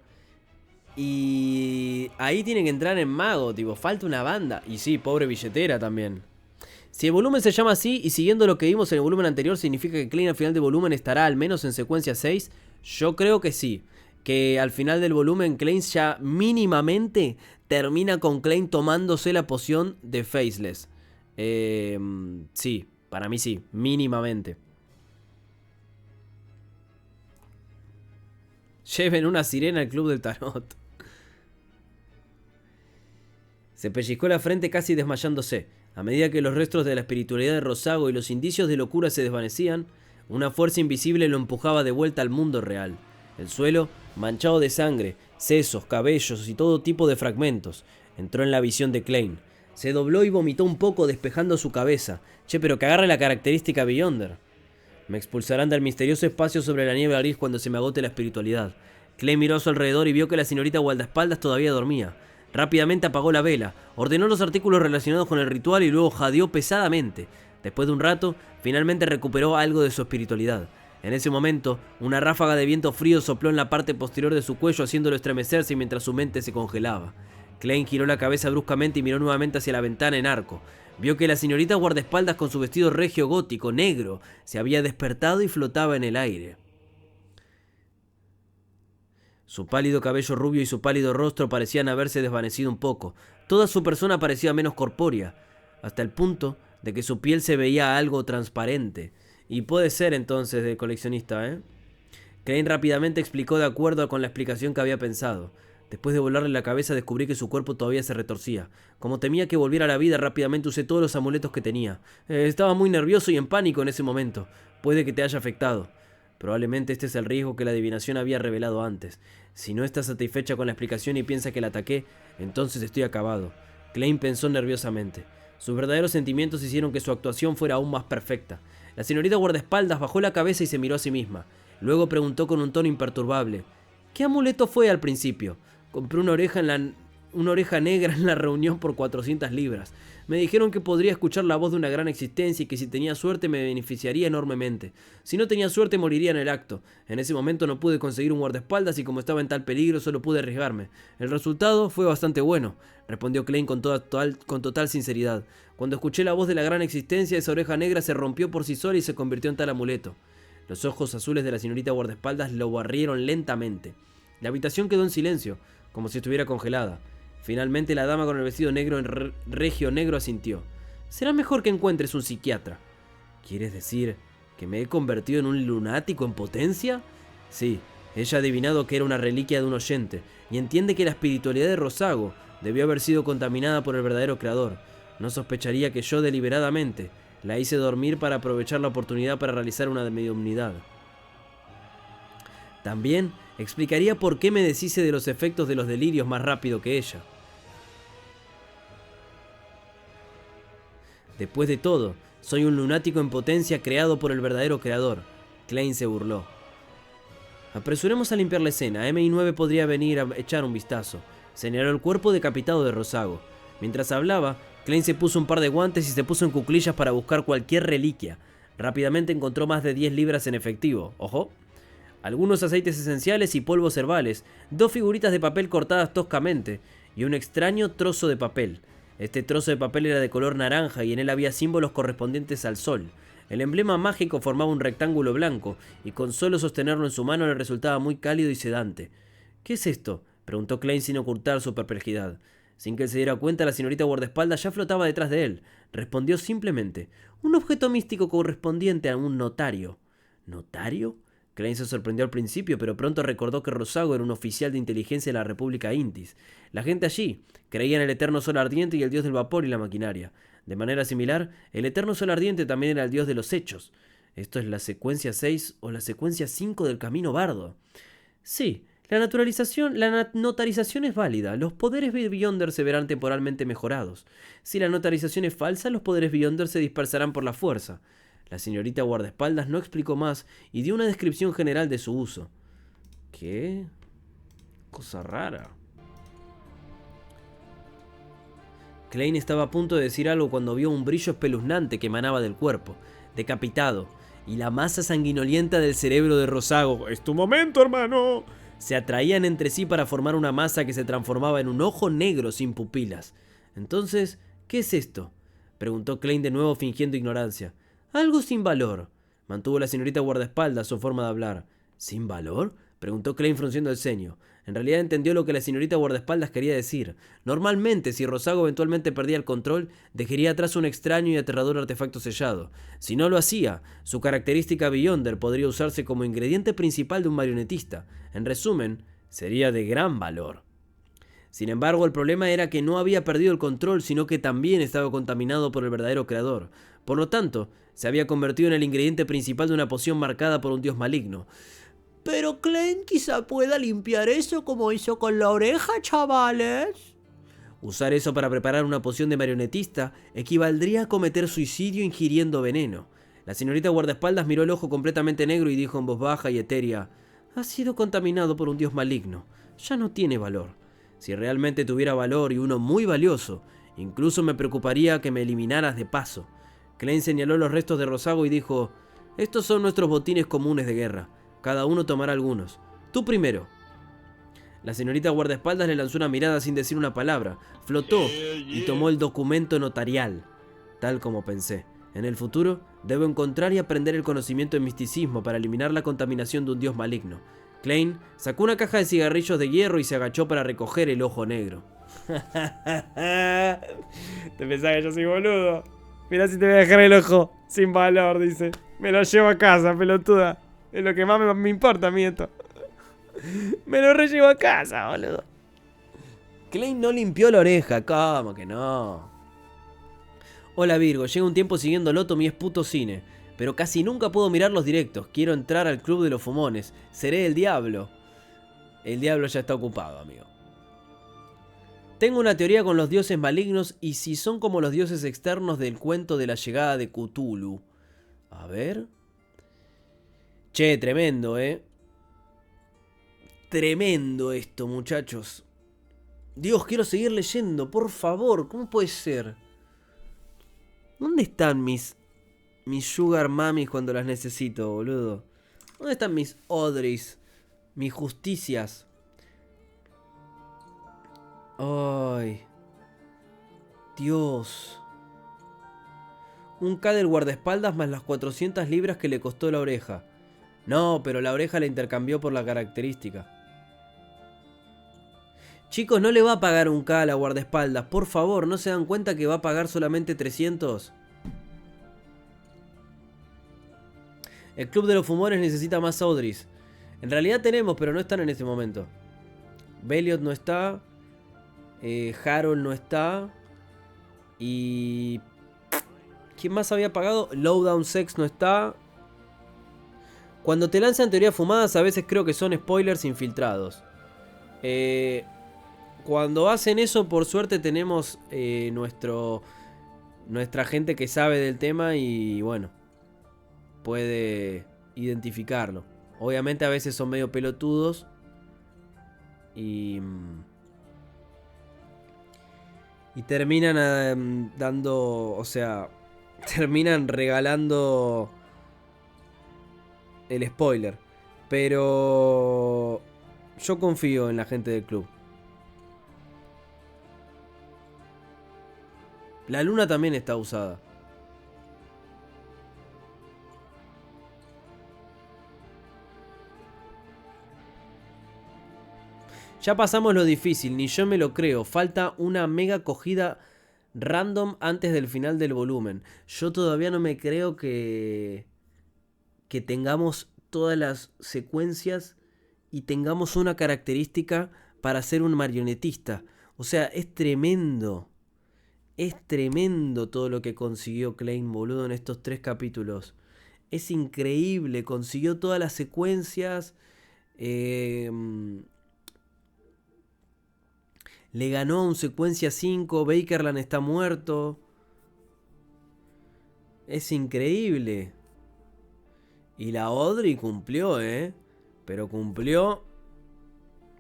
[SPEAKER 1] Y ahí tiene que entrar en mago, tipo, falta una banda. Y sí, pobre billetera también. Si el volumen se llama así y siguiendo lo que vimos en el volumen anterior, ¿significa que Klein al final del volumen estará al menos en secuencia 6? Yo creo que sí. Que al final del volumen Klein ya mínimamente termina con Klein tomándose la poción de Faceless. Sí, para mí sí, mínimamente. Lleven una sirena al club del tarot. Se pellizcó la frente casi desmayándose. A medida que los restos de la espiritualidad de Rosago y los indicios de locura se desvanecían, una fuerza invisible lo empujaba de vuelta al mundo real. El suelo, manchado de sangre, sesos, cabellos y todo tipo de fragmentos, entró en la visión de Klein. Se dobló y vomitó un poco despejando su cabeza. Che, pero que agarre la característica Beyonder. Me expulsarán del misterioso espacio sobre la niebla gris cuando se me agote la espiritualidad. Klein miró a su alrededor y vio que la señorita guardaespaldas todavía dormía. Rápidamente apagó la vela, ordenó los artículos relacionados con el ritual y luego jadeó pesadamente. Después de un rato, finalmente recuperó algo de su espiritualidad. En ese momento, una ráfaga de viento frío sopló en la parte posterior de su cuello, haciéndolo estremecerse mientras su mente se congelaba. Klein giró la cabeza bruscamente y miró nuevamente hacia la ventana en arco. Vio que la señorita guardaespaldas con su vestido regio gótico negro se había despertado y flotaba en el aire. Su pálido cabello rubio y su pálido rostro parecían haberse desvanecido un poco. Toda su persona parecía menos corpórea, hasta el punto de que su piel se veía algo transparente. Y puede ser entonces de coleccionista, ¿eh? Klein rápidamente explicó de acuerdo con la explicación que había pensado. Después de volarle la cabeza descubrí que su cuerpo todavía se retorcía. Como temía que volviera a la vida, rápidamente usé todos los amuletos que tenía. Estaba muy nervioso y en pánico en ese momento. Puede que te haya afectado. Probablemente este es el riesgo que la adivinación había revelado antes. Si no está satisfecha con la explicación y piensa que la ataqué, entonces estoy acabado. Klein pensó nerviosamente. Sus verdaderos sentimientos hicieron que su actuación fuera aún más perfecta. La señorita guardaespaldas bajó la cabeza y se miró a sí misma. Luego preguntó con un tono imperturbable: ¿qué amuleto fue al principio? Compré una oreja negra en la reunión por 400 libras. Me dijeron que podría escuchar la voz de una gran existencia y que si tenía suerte me beneficiaría enormemente. Si no tenía suerte moriría en el acto. En ese momento no pude conseguir un guardaespaldas y como estaba en tal peligro solo pude arriesgarme. El resultado fue bastante bueno, respondió Klein con total sinceridad. Cuando escuché la voz de la gran existencia, esa oreja negra se rompió por sí sola y se convirtió en tal amuleto. Los ojos azules de la señorita guardaespaldas lo barrieron lentamente. La habitación quedó en silencio, como si estuviera congelada. Finalmente la dama con el vestido negro en regio negro asintió. Será mejor que encuentres un psiquiatra. ¿Quieres decir que me he convertido en un lunático en potencia? Sí, ella ha adivinado que era una reliquia de un oyente, y entiende que la espiritualidad de Rosago debió haber sido contaminada por el verdadero creador. No sospecharía que yo deliberadamente la hice dormir para aprovechar la oportunidad para realizar una mediumnidad. También explicaría por qué me deshice de los efectos de los delirios más rápido que ella. Después de todo, soy un lunático en potencia creado por el verdadero creador. Klein se burló. Apresuremos a limpiar la escena. MI9 podría venir a echar un vistazo. Señaló el cuerpo decapitado de Rosago. Mientras hablaba, Klein se puso un par de guantes y se puso en cuclillas para buscar cualquier reliquia. Rápidamente encontró más de 10 libras en efectivo. ¡Ojo! Algunos aceites esenciales y polvos herbales, 2 figuritas de papel cortadas toscamente y un extraño trozo de papel. Este trozo de papel era de color naranja y en él había símbolos correspondientes al sol. El emblema mágico formaba un rectángulo blanco y con solo sostenerlo en su mano le resultaba muy cálido y sedante. ¿Qué es esto?, preguntó Klein sin ocultar su perplejidad. Sin que él se diera cuenta, la señorita guardaespaldas ya flotaba detrás de él. Respondió simplemente: un objeto místico correspondiente a un notario. ¿Notario? Klein se sorprendió al principio, pero pronto recordó que Rosago era un oficial de inteligencia de la República Intis. La gente allí creía en el eterno sol ardiente y el dios del vapor y la maquinaria. De manera similar, el eterno sol ardiente también era el dios de los hechos. ¿Esto es la secuencia 6 o la secuencia 5 del camino bardo? Sí, la notarización es válida. Los poderes Beyonder se verán temporalmente mejorados. Si la notarización es falsa, los poderes Beyonder se dispersarán por la fuerza. La señorita guardaespaldas no explicó más y dio una descripción general de su uso. ¿Qué? Cosa rara. Klein estaba a punto de decir algo cuando vio un brillo espeluznante que emanaba del cuerpo, decapitado, y la masa sanguinolienta del cerebro de Rosago. ¡Es tu momento, hermano! Se atraían entre sí para formar una masa que se transformaba en un ojo negro sin pupilas. Entonces, ¿qué es esto?, preguntó Klein de nuevo fingiendo ignorancia. Algo sin valor, mantuvo la señorita guardaespaldas su forma de hablar. ¿Sin valor?, preguntó Klein frunciendo el ceño. En realidad entendió lo que la señorita guardaespaldas quería decir. Normalmente, si Rosago eventualmente perdía el control, dejaría atrás un extraño y aterrador artefacto sellado. Si no lo hacía, su característica Beyonder podría usarse como ingrediente principal de un marionetista. En resumen, sería de gran valor. Sin embargo, el problema era que no había perdido el control, sino que también estaba contaminado por el verdadero creador. Por lo tanto, se había convertido en el ingrediente principal de una poción marcada por un dios maligno.
[SPEAKER 3] Pero Klein quizá pueda limpiar eso como hizo con la oreja, chavales.
[SPEAKER 1] Usar eso para preparar una poción de marionetista equivaldría a cometer suicidio ingiriendo veneno. La señorita guardaespaldas miró el ojo completamente negro y dijo en voz baja y etérea: ha sido contaminado por un dios maligno. Ya no tiene valor. Si realmente tuviera valor y uno muy valioso, incluso me preocuparía que me eliminaras de paso. Klein señaló los restos de Rosago y dijo: estos son nuestros botines comunes de guerra. Cada uno tomará algunos. Tú primero. La señorita guardaespaldas le lanzó una mirada sin decir una palabra. Flotó y tomó el documento notarial. Tal como pensé. En el futuro, debo encontrar y aprender el conocimiento del misticismo para eliminar la contaminación de un dios maligno. Klein sacó una caja de cigarrillos de hierro y se agachó para recoger el ojo negro.
[SPEAKER 4] Te pensás que yo soy boludo. Mirá si te voy a dejar el ojo sin valor, dice. Me lo llevo a casa, pelotuda. Es lo que más me importa a mí esto. Me lo rellevo a casa, boludo.
[SPEAKER 1] Klein no limpió la oreja, ¿cómo que no? Hola Virgo, llega un tiempo siguiendo Lotomi es puto cine, pero casi nunca puedo mirar los directos. Quiero entrar al club de los fumones. Seré el diablo. El diablo ya está ocupado, amigo. Tengo una teoría con los dioses malignos y si son como los dioses externos del cuento de la llegada de Cthulhu. A ver. Che, tremendo, Tremendo esto, muchachos. Dios, quiero seguir leyendo, por favor. ¿Cómo puede ser? ¿Dónde están mis sugar mamis cuando las necesito, boludo? ¿Dónde están mis Audreys? Mis justicias. Ay. Dios. Un K del guardaespaldas más las 400 libras que le costó la oreja. No, pero la oreja la intercambió por la característica. Chicos, no le va a pagar un K a la guardaespaldas. Por favor, ¿no se dan cuenta que va a pagar solamente 300? El club de los fumones necesita más Audreys. En realidad tenemos, pero no están en este momento. Belliot no está. Harold no está. Y... ¿quién más había pagado? Lowdown Sex no está. Cuando te lanzan teorías fumadas, a veces creo que son spoilers infiltrados. Cuando hacen eso, por suerte tenemos nuestra gente que sabe del tema y bueno, puede identificarlo. Obviamente a veces son medio pelotudos y terminan dando, o sea, terminan regalando el spoiler. Pero yo confío en la gente del club. La luna también está usada. Ya pasamos lo difícil, ni yo me lo creo. Falta una mega cogida random antes del final del volumen. Yo todavía no me creo que tengamos todas las secuencias y tengamos una característica para ser un marionetista. O sea, es tremendo. Es tremendo todo lo que consiguió Klein, boludo, en estos 3 capítulos. Es increíble, consiguió todas las secuencias. Le ganó a un secuencia 5. Bakerland está muerto. Es increíble. Y la Audrey cumplió, pero cumplió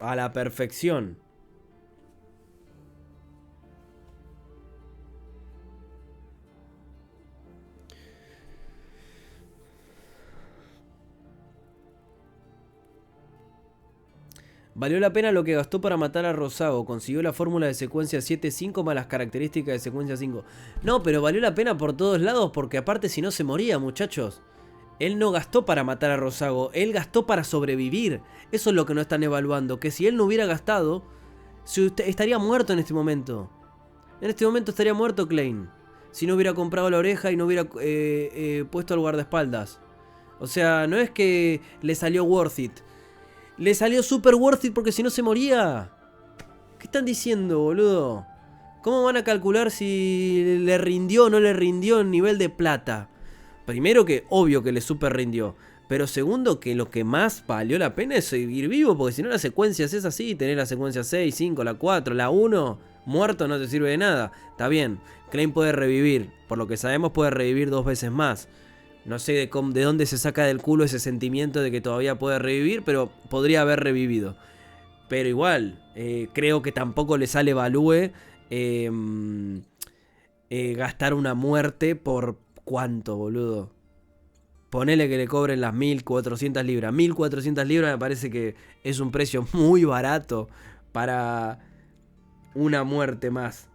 [SPEAKER 1] a la perfección. Valió la pena lo que gastó para matar a Rosago. Consiguió la fórmula de secuencia 7-5 más las características de secuencia 5. No, pero valió la pena por todos lados porque aparte si no se moría, muchachos. Él no gastó para matar a Rosago, él gastó para sobrevivir. Eso es lo que no están evaluando. Que si él no hubiera gastado, estaría muerto en este momento. En este momento estaría muerto Klein. Si no hubiera comprado la oreja y no hubiera puesto al guardaespaldas. O sea, no es que le salió worth it. Le salió super worth it porque si no se moría. ¿Qué están diciendo, boludo? ¿Cómo van a calcular si le rindió o no le rindió en nivel de plata? Primero que obvio que le super rindió. Pero segundo que lo que más valió la pena es seguir vivo. Porque si no las secuencias es así. Tener la secuencia 6, 5, la 4, la 1. Muerto no te sirve de nada. Está bien. Klein puede revivir. Por lo que sabemos puede revivir 2 veces más. No sé de dónde se saca del culo ese sentimiento de que todavía puede revivir. Pero podría haber revivido. Pero igual. Creo que tampoco le sale value. Gastar una muerte por... ¿Cuánto, boludo? Ponele que le cobren las 1400 libras. 1400 libras me parece que es un precio muy barato para una muerte más.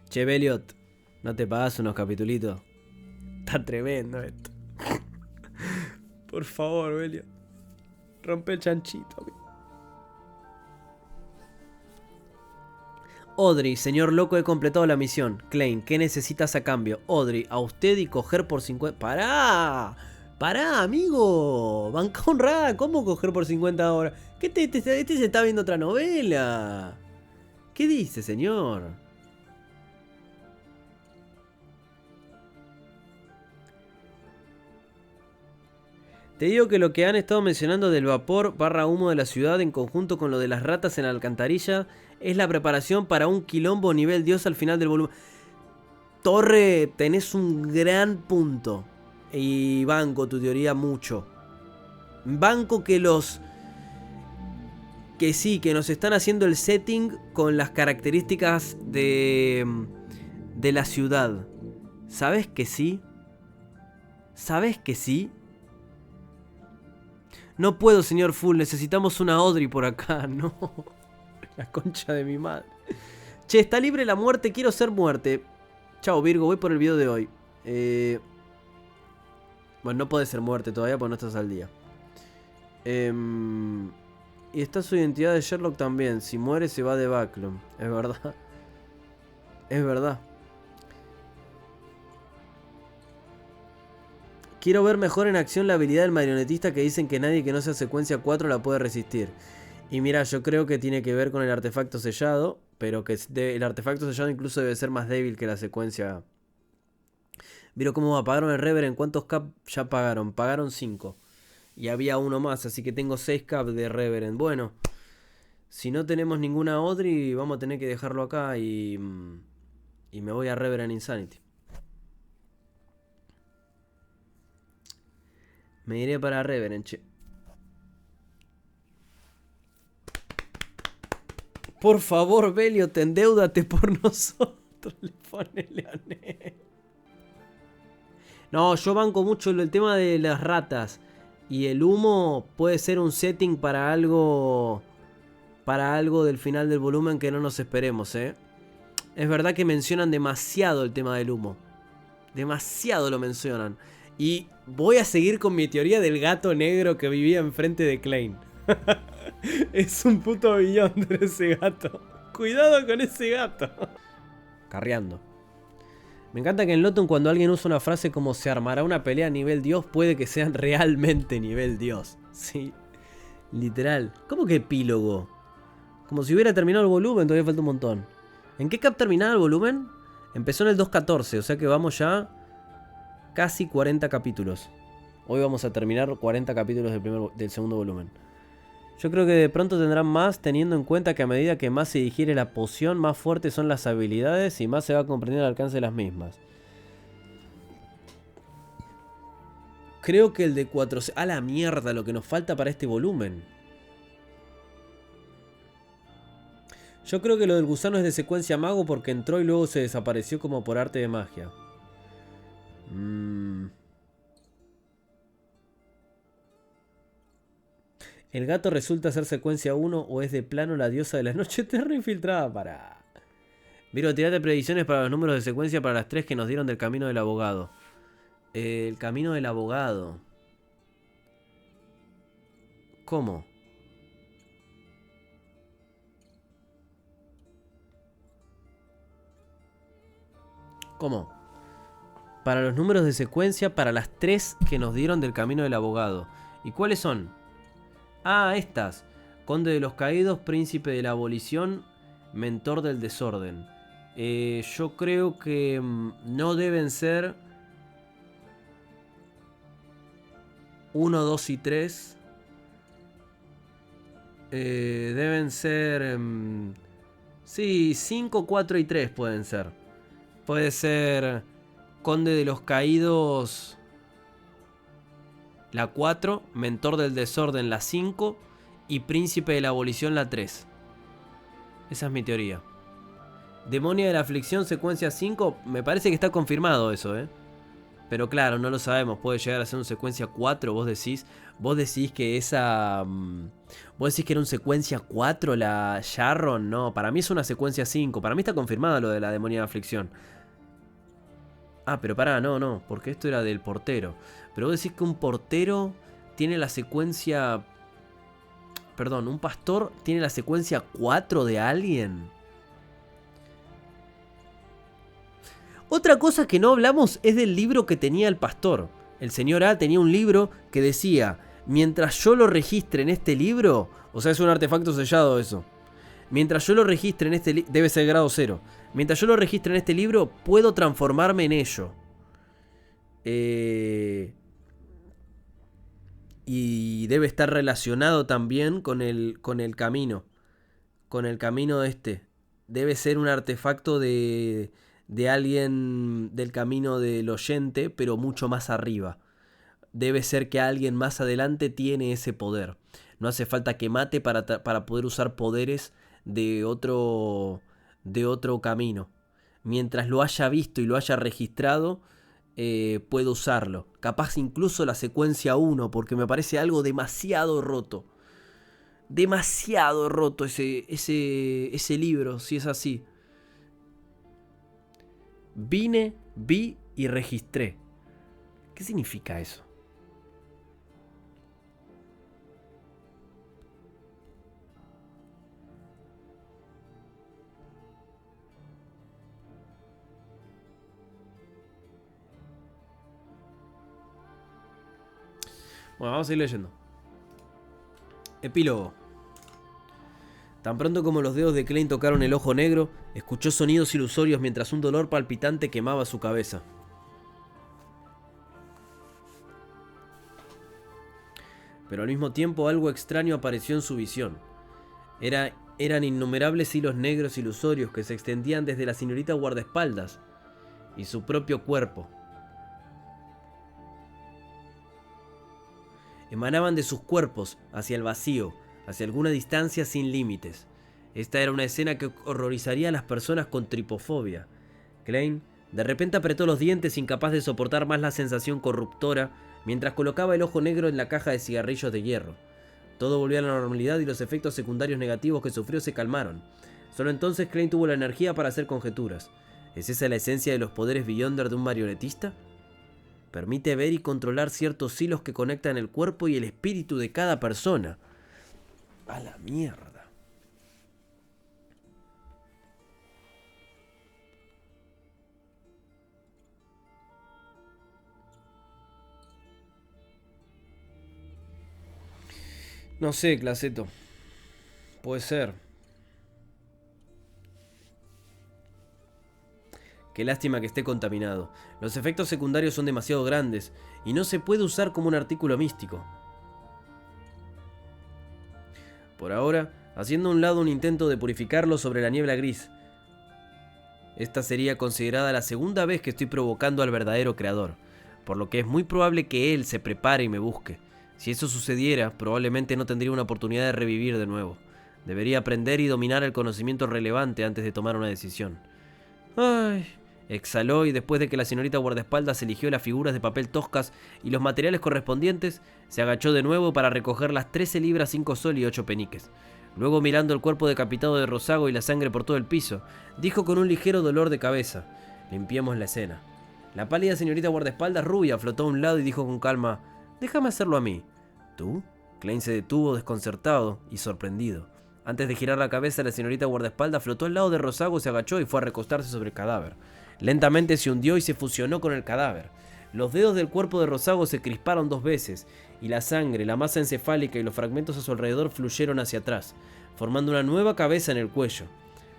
[SPEAKER 1] Che, Belliot, ¿no te pagas unos capitulitos? Está tremendo esto. Por favor, Belliot. Rompe el chanchito, amigo. Audrey, señor loco, he completado la misión. Klein, ¿qué necesitas a cambio? Audrey, a usted y coger por 50... ¡Pará! ¡Pará, amigo! Banca honrada, ¿cómo coger por 50 horas? ¿Qué este se está viendo otra novela? ¿Qué dice, señor? Te digo que lo que han estado mencionando del vapor barra humo de la ciudad en conjunto con lo de las ratas en la alcantarilla es la preparación para un quilombo nivel Dios al final del volumen. Torre, tenés un gran punto. Y banco tu teoría mucho. Banco que los... Que sí, que nos están haciendo el setting con las características de la ciudad. ¿Sabes que sí? ¿Sabes que sí? No puedo, señor Full. Necesitamos una Audrey por acá. No. La concha de mi madre. Che, está libre la muerte. Quiero ser muerte. Chao, Virgo. Voy por el video de hoy. Bueno, no puede ser muerte todavía porque no estás al día. Y está su identidad de Sherlock también. Si muere se va de Backlund. Es verdad. Es verdad. Quiero ver mejor en acción la habilidad del marionetista que dicen que nadie que no sea secuencia 4 la puede resistir. Y mira, yo creo que tiene que ver con el artefacto sellado. Pero que el artefacto sellado incluso debe ser más débil que la secuencia. ¿Vieron cómo va? Pagaron el Reverend. ¿Cuántos cap ya pagaron? Pagaron 5. Y había uno más, así que tengo 6 cap de Reverend. Bueno, si no tenemos ninguna Audrey, vamos a tener que dejarlo acá y me voy a Reverend Insanity. Me iré para Reverend, che. Por favor, Belio, endeúdate por nosotros. Le pone Leonel. No, yo banco mucho el tema de las ratas. Y el humo puede ser un setting para algo. Para algo del final del volumen que no nos esperemos, ¿eh? Es verdad que mencionan demasiado el tema del humo. Demasiado lo mencionan. Y voy a seguir con mi teoría del gato negro que vivía enfrente de Klein. Es un puto Beyonder ese gato. Cuidado con ese gato. Carreando. Me encanta que en Loton cuando alguien usa una frase como se armará una pelea a nivel Dios, puede que sean realmente nivel Dios. Sí. Literal. ¿Cómo que epílogo? Como si hubiera terminado el volumen, todavía falta un montón. ¿En qué cap terminaba el volumen? Empezó en el 2.14, o sea que vamos ya casi 40 capítulos. Hoy vamos a terminar 40 capítulos del segundo volumen. Yo creo que de pronto tendrán más, teniendo en cuenta que a medida que más se digiere la poción, más fuertes son las habilidades y más se va a comprender el alcance de las mismas. Creo que el de 4... ¡A la mierda! Lo que nos falta para este volumen. Yo creo que lo del gusano es de secuencia mago porque entró y luego se desapareció como por arte de magia. ¿El gato resulta ser secuencia 1 o es de plano la diosa de la noche eterna infiltrada? Para... Viro, tirate predicciones para los números de secuencia para las 3 que nos dieron del camino del abogado. El camino del abogado. ¿Cómo? ¿Cómo? Para los números de secuencia para las 3 que nos dieron del camino del abogado. ¿Y cuáles son? Ah, estas. Conde de los caídos, príncipe de la abolición, mentor del desorden. Yo creo que no deben ser 1, 2 y 3. Deben ser... sí, 5, 4 y 3 pueden ser. Puede ser Conde de los Caídos la 4, Mentor del Desorden la 5 y Príncipe de la Abolición la 3. Esa es mi teoría. Demonia de la Aflicción secuencia 5, me parece que está confirmado eso, ¿eh? Pero claro, no lo sabemos, puede llegar a ser un secuencia 4, vos decís que esa... Vos decís que era un secuencia 4 la Sharon, no, para mí es una secuencia 5, para mí está confirmado lo de la Demonia de la Aflicción. Ah, pero pará, no, porque esto era del portero. Pero vos decís que un portero tiene la secuencia... Perdón, un pastor tiene la secuencia 4 de alguien. Otra cosa que no hablamos es del libro que tenía el pastor. El señor A tenía un libro que decía, mientras yo lo registre en este libro, o sea, es un artefacto sellado eso. Mientras yo lo registre en este libro, debe ser grado 0. Mientras yo lo registre en este libro, puedo transformarme en ello. Y debe estar relacionado también con el camino. Con el camino este. Debe ser un artefacto de alguien del camino del oyente, pero mucho más arriba. Debe ser que alguien más adelante tiene ese poder. No hace falta que mate para poder usar poderes de otro camino. Mientras lo haya visto y lo haya registrado, puedo usarlo. Capaz incluso la secuencia 1, porque me parece algo demasiado roto. Demasiado roto ese libro, si es así. Vine, vi y registré. ¿Qué significa eso? Bueno, vamos a ir leyendo. Epílogo. Tan pronto como los dedos de Klein tocaron el ojo negro, escuchó sonidos ilusorios mientras un dolor palpitante quemaba su cabeza. Pero al mismo tiempo algo extraño apareció en su visión. Eran innumerables hilos negros ilusorios que se extendían desde la señorita guardaespaldas y su propio cuerpo. Emanaban de sus cuerpos hacia el vacío, hacia alguna distancia sin límites. Esta era una escena que horrorizaría a las personas con tripofobia. Klein de repente apretó los dientes, incapaz de soportar más la sensación corruptora, mientras colocaba el ojo negro en la caja de cigarrillos de hierro. Todo volvió a la normalidad y los efectos secundarios negativos que sufrió se calmaron. Solo entonces Klein tuvo la energía para hacer conjeturas. ¿Es esa la esencia de los poderes Beyonder de un marionetista? Permite ver y controlar ciertos hilos que conectan el cuerpo y el espíritu de cada persona. A la mierda. No sé, Claseto. Puede ser. Qué lástima que esté contaminado. Los efectos secundarios son demasiado grandes y no se puede usar como un artículo místico. Por ahora, haciendo a un lado un intento de purificarlo sobre la niebla gris. Esta sería considerada la segunda vez que estoy provocando al verdadero creador, por lo que es muy probable que él se prepare y me busque. Si eso sucediera, probablemente no tendría una oportunidad de revivir de nuevo. Debería aprender y dominar el conocimiento relevante antes de tomar una decisión. Ay, exhaló y después de que la señorita guardaespaldas eligió las figuras de papel toscas y los materiales correspondientes, se agachó de nuevo para recoger las 13 libras 5 sol y 8 peniques. Luego, mirando el cuerpo decapitado de Rosago y la sangre por todo el piso, dijo con un ligero dolor de cabeza: limpiemos la escena. La pálida señorita guardaespaldas rubia flotó a un lado y dijo con calma: déjame hacerlo a mí. ¿Tú? Klein se detuvo desconcertado y sorprendido. Antes de girar la cabeza, la señorita guardaespaldas flotó al lado de Rosago, se agachó y fue a recostarse sobre el cadáver. Lentamente se hundió y se fusionó con el cadáver. Los dedos del cuerpo de Rosago se crisparon 2 veces, y la sangre, la masa encefálica y los fragmentos a su alrededor fluyeron hacia atrás, formando una nueva cabeza en el cuello.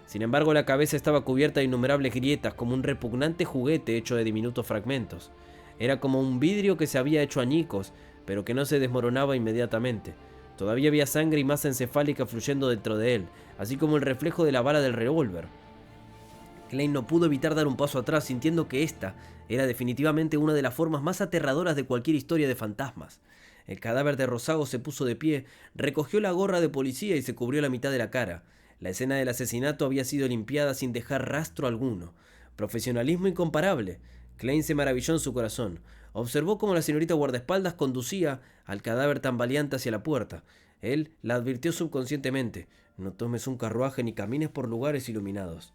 [SPEAKER 1] Sin embargo, la cabeza estaba cubierta de innumerables grietas, como un repugnante juguete hecho de diminutos fragmentos. Era como un vidrio que se había hecho añicos, pero que no se desmoronaba inmediatamente. Todavía había sangre y masa encefálica fluyendo dentro de él, así como el reflejo de la bala del revólver. Klein no pudo evitar dar un paso atrás, sintiendo que esta era definitivamente una de las formas más aterradoras de cualquier historia de fantasmas. El cadáver de Rosago se puso de pie, recogió la gorra de policía y se cubrió la mitad de la cara. La escena del asesinato había sido limpiada sin dejar rastro alguno. Profesionalismo incomparable. Klein se maravilló en su corazón. Observó cómo la señorita guardaespaldas conducía al cadáver tambaleante hacia la puerta. Él la advirtió subconscientemente: no tomes un carruaje ni camines por lugares iluminados.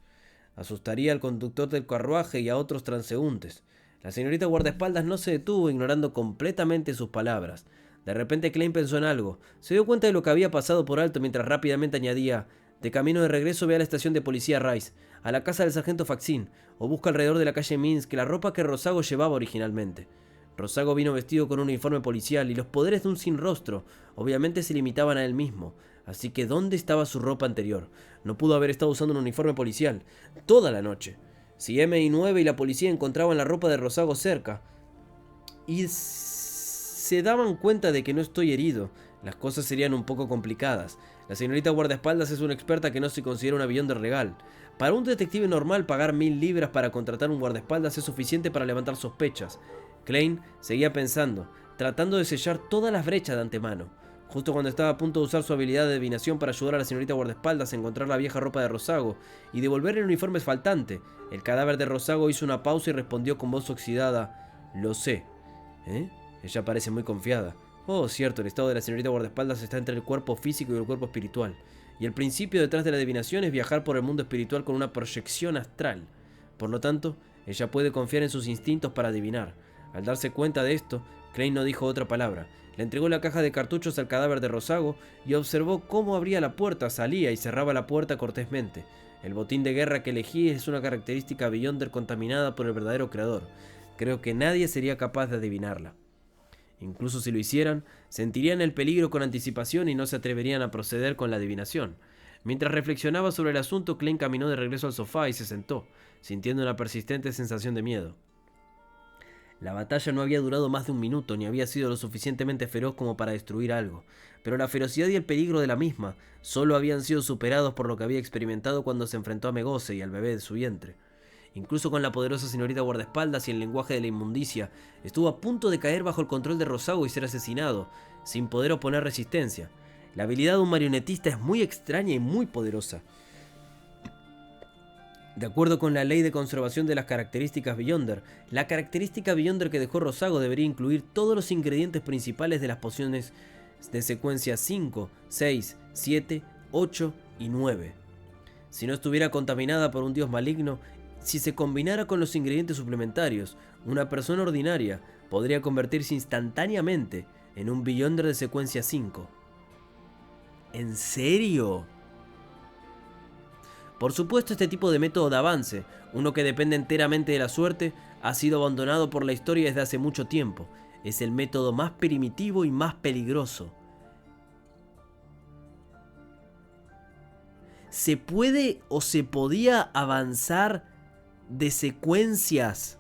[SPEAKER 1] Asustaría al conductor del carruaje y a otros transeúntes. La señorita guardaespaldas no se detuvo, ignorando completamente sus palabras. De repente Klein pensó en algo. Se dio cuenta de lo que había pasado por alto mientras rápidamente añadía: De camino de regreso ve a la estación de policía Rice, a la casa del sargento Faxin, o busca alrededor de la calle Minsk la ropa que Rosago llevaba originalmente. Rosago vino vestido con un uniforme policial y los poderes de un sin rostro obviamente se limitaban a él mismo. Así que ¿dónde estaba su ropa anterior? No pudo haber estado usando un uniforme policial toda la noche. Si MI9 y la policía encontraban la ropa de Rosago cerca y se daban cuenta de que no estoy herido, las cosas serían un poco complicadas. La señorita guardaespaldas es una experta que no se considera una Beyonder regal. Para un detective normal pagar 1000 libras para contratar un guardaespaldas es suficiente para levantar sospechas. Klein seguía pensando, tratando de sellar todas las brechas de antemano. Justo cuando estaba a punto de usar su habilidad de adivinación para ayudar a la señorita guardaespaldas a encontrar la vieja ropa de Rosago y devolver el uniforme faltante, el cadáver de Rosago hizo una pausa y respondió con voz oxidada: «Lo sé». ¿Eh? Ella parece muy confiada. Oh, cierto, el estado de la señorita guardaespaldas está entre el cuerpo físico y el cuerpo espiritual. Y el principio detrás de la adivinación es viajar por el mundo espiritual con una proyección astral. Por lo tanto, ella puede confiar en sus instintos para adivinar. Al darse cuenta de esto, Klein no dijo otra palabra. Le entregó la caja de cartuchos al cadáver de Rosago y observó cómo abría la puerta, salía y cerraba la puerta cortésmente. El botín de guerra que elegí es una característica Beyonder contaminada por el verdadero creador. Creo que nadie sería capaz de adivinarla. Incluso si lo hicieran, sentirían el peligro con anticipación y no se atreverían a proceder con la adivinación. Mientras reflexionaba sobre el asunto, Klein caminó de regreso al sofá y se sentó, sintiendo una persistente sensación de miedo. La batalla no había durado más de un minuto, ni había sido lo suficientemente feroz como para destruir algo, pero la ferocidad y el peligro de la misma solo habían sido superados por lo que había experimentado cuando se enfrentó a Megose y al bebé de su vientre. Incluso con la poderosa señorita guardaespaldas y el lenguaje de la inmundicia, estuvo a punto de caer bajo el control de Rosago y ser asesinado, sin poder oponer resistencia. La habilidad de un marionetista es muy extraña y muy poderosa. De acuerdo con la ley de conservación de las características Beyonder, la característica Beyonder que dejó Rosago debería incluir todos los ingredientes principales de las pociones de secuencia 5, 6, 7, 8 y 9. Si no estuviera contaminada por un dios maligno, si se combinara con los ingredientes suplementarios, una persona ordinaria podría convertirse instantáneamente en un Beyonder de secuencia 5. ¿En serio? Por supuesto, este tipo de método de avance, uno que depende enteramente de la suerte, ha sido abandonado por la historia desde hace mucho tiempo. Es el método más primitivo y más peligroso. ¿Se puede o se podía avanzar de secuencias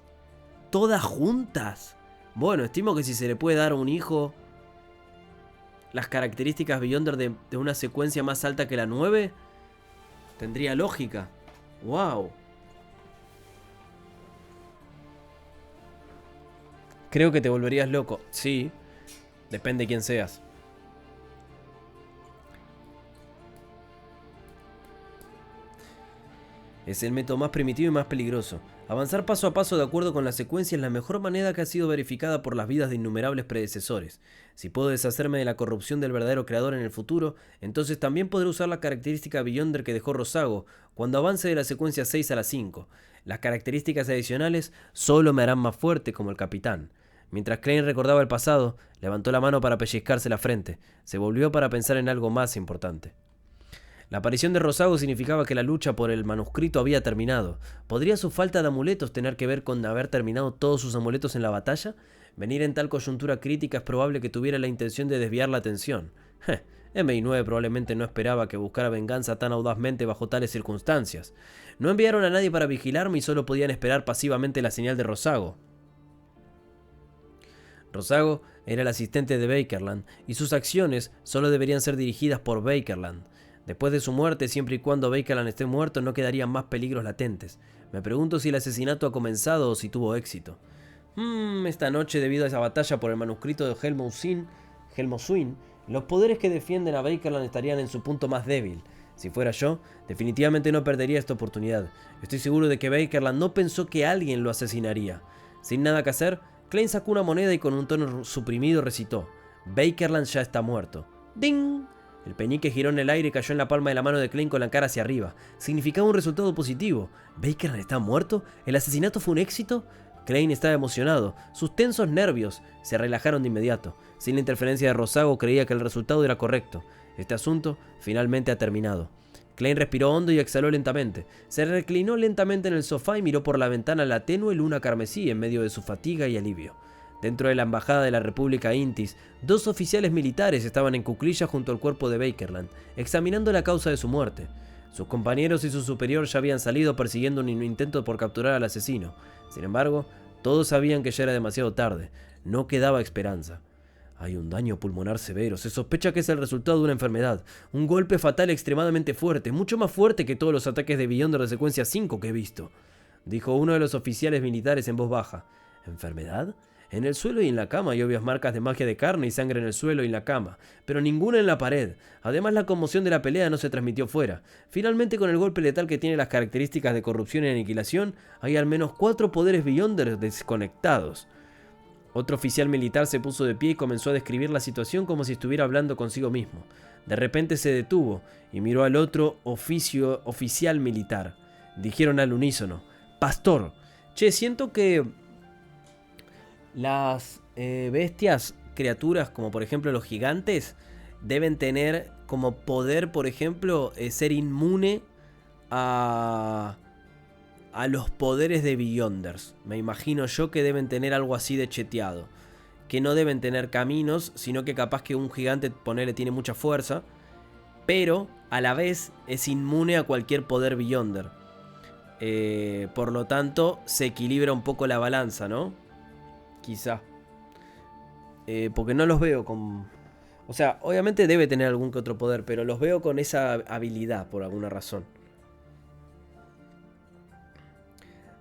[SPEAKER 1] todas juntas? Bueno, estimo que si se le puede dar a un hijo las características Beyonder de una secuencia más alta que la 9, tendría lógica. ¡Wow! Creo que te volverías loco. Sí, depende de quién seas. Es el método más primitivo y más peligroso. Avanzar paso a paso de acuerdo con la secuencia es la mejor manera que ha sido verificada por las vidas de innumerables predecesores. Si puedo deshacerme de la corrupción del verdadero creador en el futuro, entonces también podré usar la característica Beyonder que dejó Rosago cuando avance de la secuencia 6 a la 5. Las características adicionales solo me harán más fuerte como el capitán. Mientras Klein recordaba el pasado, levantó la mano para pellizcarse la frente. Se volvió para pensar en algo más importante. La aparición de Rosago significaba que la lucha por el manuscrito había terminado. ¿Podría su falta de amuletos tener que ver con haber terminado todos sus amuletos en la batalla? Venir en tal coyuntura crítica es probable que tuviera la intención de desviar la atención. MI9 probablemente no esperaba que buscara venganza tan audazmente bajo tales circunstancias. No enviaron a nadie para vigilarme y solo podían esperar pasivamente la señal de Rosago. Rosago era el asistente de Bakerland, y sus acciones solo deberían ser dirigidas por Bakerland. Después de su muerte, siempre y cuando Bakerland esté muerto, no quedarían más peligros latentes. Me pregunto si el asesinato ha comenzado o si tuvo éxito. Esta noche, debido a esa batalla por el manuscrito de Helmoswyn, los poderes que defienden a Bakerland estarían en su punto más débil. Si fuera yo, definitivamente no perdería esta oportunidad. Estoy seguro de que Bakerland no pensó que alguien lo asesinaría. Sin nada que hacer, Klein sacó una moneda y con un tono suprimido recitó: Bakerland ya está muerto. ¡Ding! El peñique giró en el aire y cayó en la palma de la mano de Klein con la cara hacia arriba. Significaba un resultado positivo. ¿Bakerland está muerto? ¿El asesinato fue un éxito? Klein estaba emocionado. Sus tensos nervios se relajaron de inmediato. Sin la interferencia de Rosago, creía que el resultado era correcto. Este asunto finalmente ha terminado. Klein respiró hondo y exhaló lentamente. Se reclinó lentamente en el sofá y miró por la ventana la tenue luna carmesí en medio de su fatiga y alivio. Dentro de la embajada de la República Intis, 2 oficiales militares estaban en cuclillas junto al cuerpo de Bakerland, examinando la causa de su muerte. Sus compañeros y su superior ya habían salido persiguiendo un intento por capturar al asesino. Sin embargo, todos sabían que ya era demasiado tarde. No quedaba esperanza. Hay un daño pulmonar severo. Se sospecha que es el resultado de una enfermedad. Un golpe fatal extremadamente fuerte, mucho más fuerte que todos los ataques de Beyonder de secuencia 5 que he visto, dijo uno de los oficiales militares en voz baja. ¿Enfermedad? En el suelo y en la cama hay obvias marcas de magia de carne y sangre en el suelo y en la cama, pero ninguna en la pared. Además, la conmoción de la pelea no se transmitió fuera. Finalmente, con el golpe letal que tiene las características de corrupción y aniquilación, hay al menos 4 poderes Beyonder desconectados. Otro oficial militar se puso de pie y comenzó a describir la situación como si estuviera hablando consigo mismo. De repente se detuvo y miró al otro oficial militar. Dijeron al unísono: «Pastor, che, siento que las bestias, criaturas como por ejemplo los gigantes, deben tener como poder, por ejemplo, ser inmune a los poderes de Beyonders. Me imagino yo que deben tener algo así de cheteado. Que no deben tener caminos, sino que capaz que un gigante, ponele, tiene mucha fuerza, pero a la vez es inmune a cualquier poder Beyonder. Por lo tanto, se equilibra un poco la balanza, ¿no? Quizá. Porque no los veo con... O sea, obviamente debe tener algún que otro poder, pero los veo con esa habilidad por alguna razón.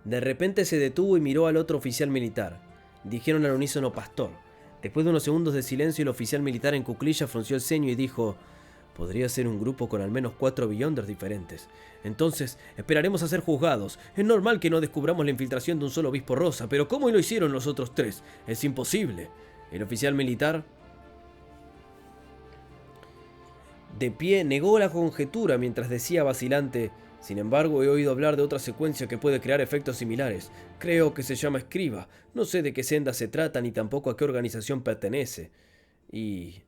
[SPEAKER 1] De repente se detuvo y miró al otro oficial militar. Dijeron al unísono: «Pastor». Después de unos segundos de silencio, el oficial militar en cuclillas frunció el ceño y dijo: «Podría ser un grupo con al menos 4 Beyonders diferentes. Entonces, esperaremos a ser juzgados. Es normal que no descubramos la infiltración de un solo obispo rosa, pero ¿cómo lo hicieron los otros 3? Es imposible». El oficial militar, de pie, negó la conjetura mientras decía vacilante: «Sin embargo, he oído hablar de otra secuencia que puede crear efectos similares. Creo que se llama Escriba. No sé de qué senda se trata ni tampoco a qué organización pertenece. Y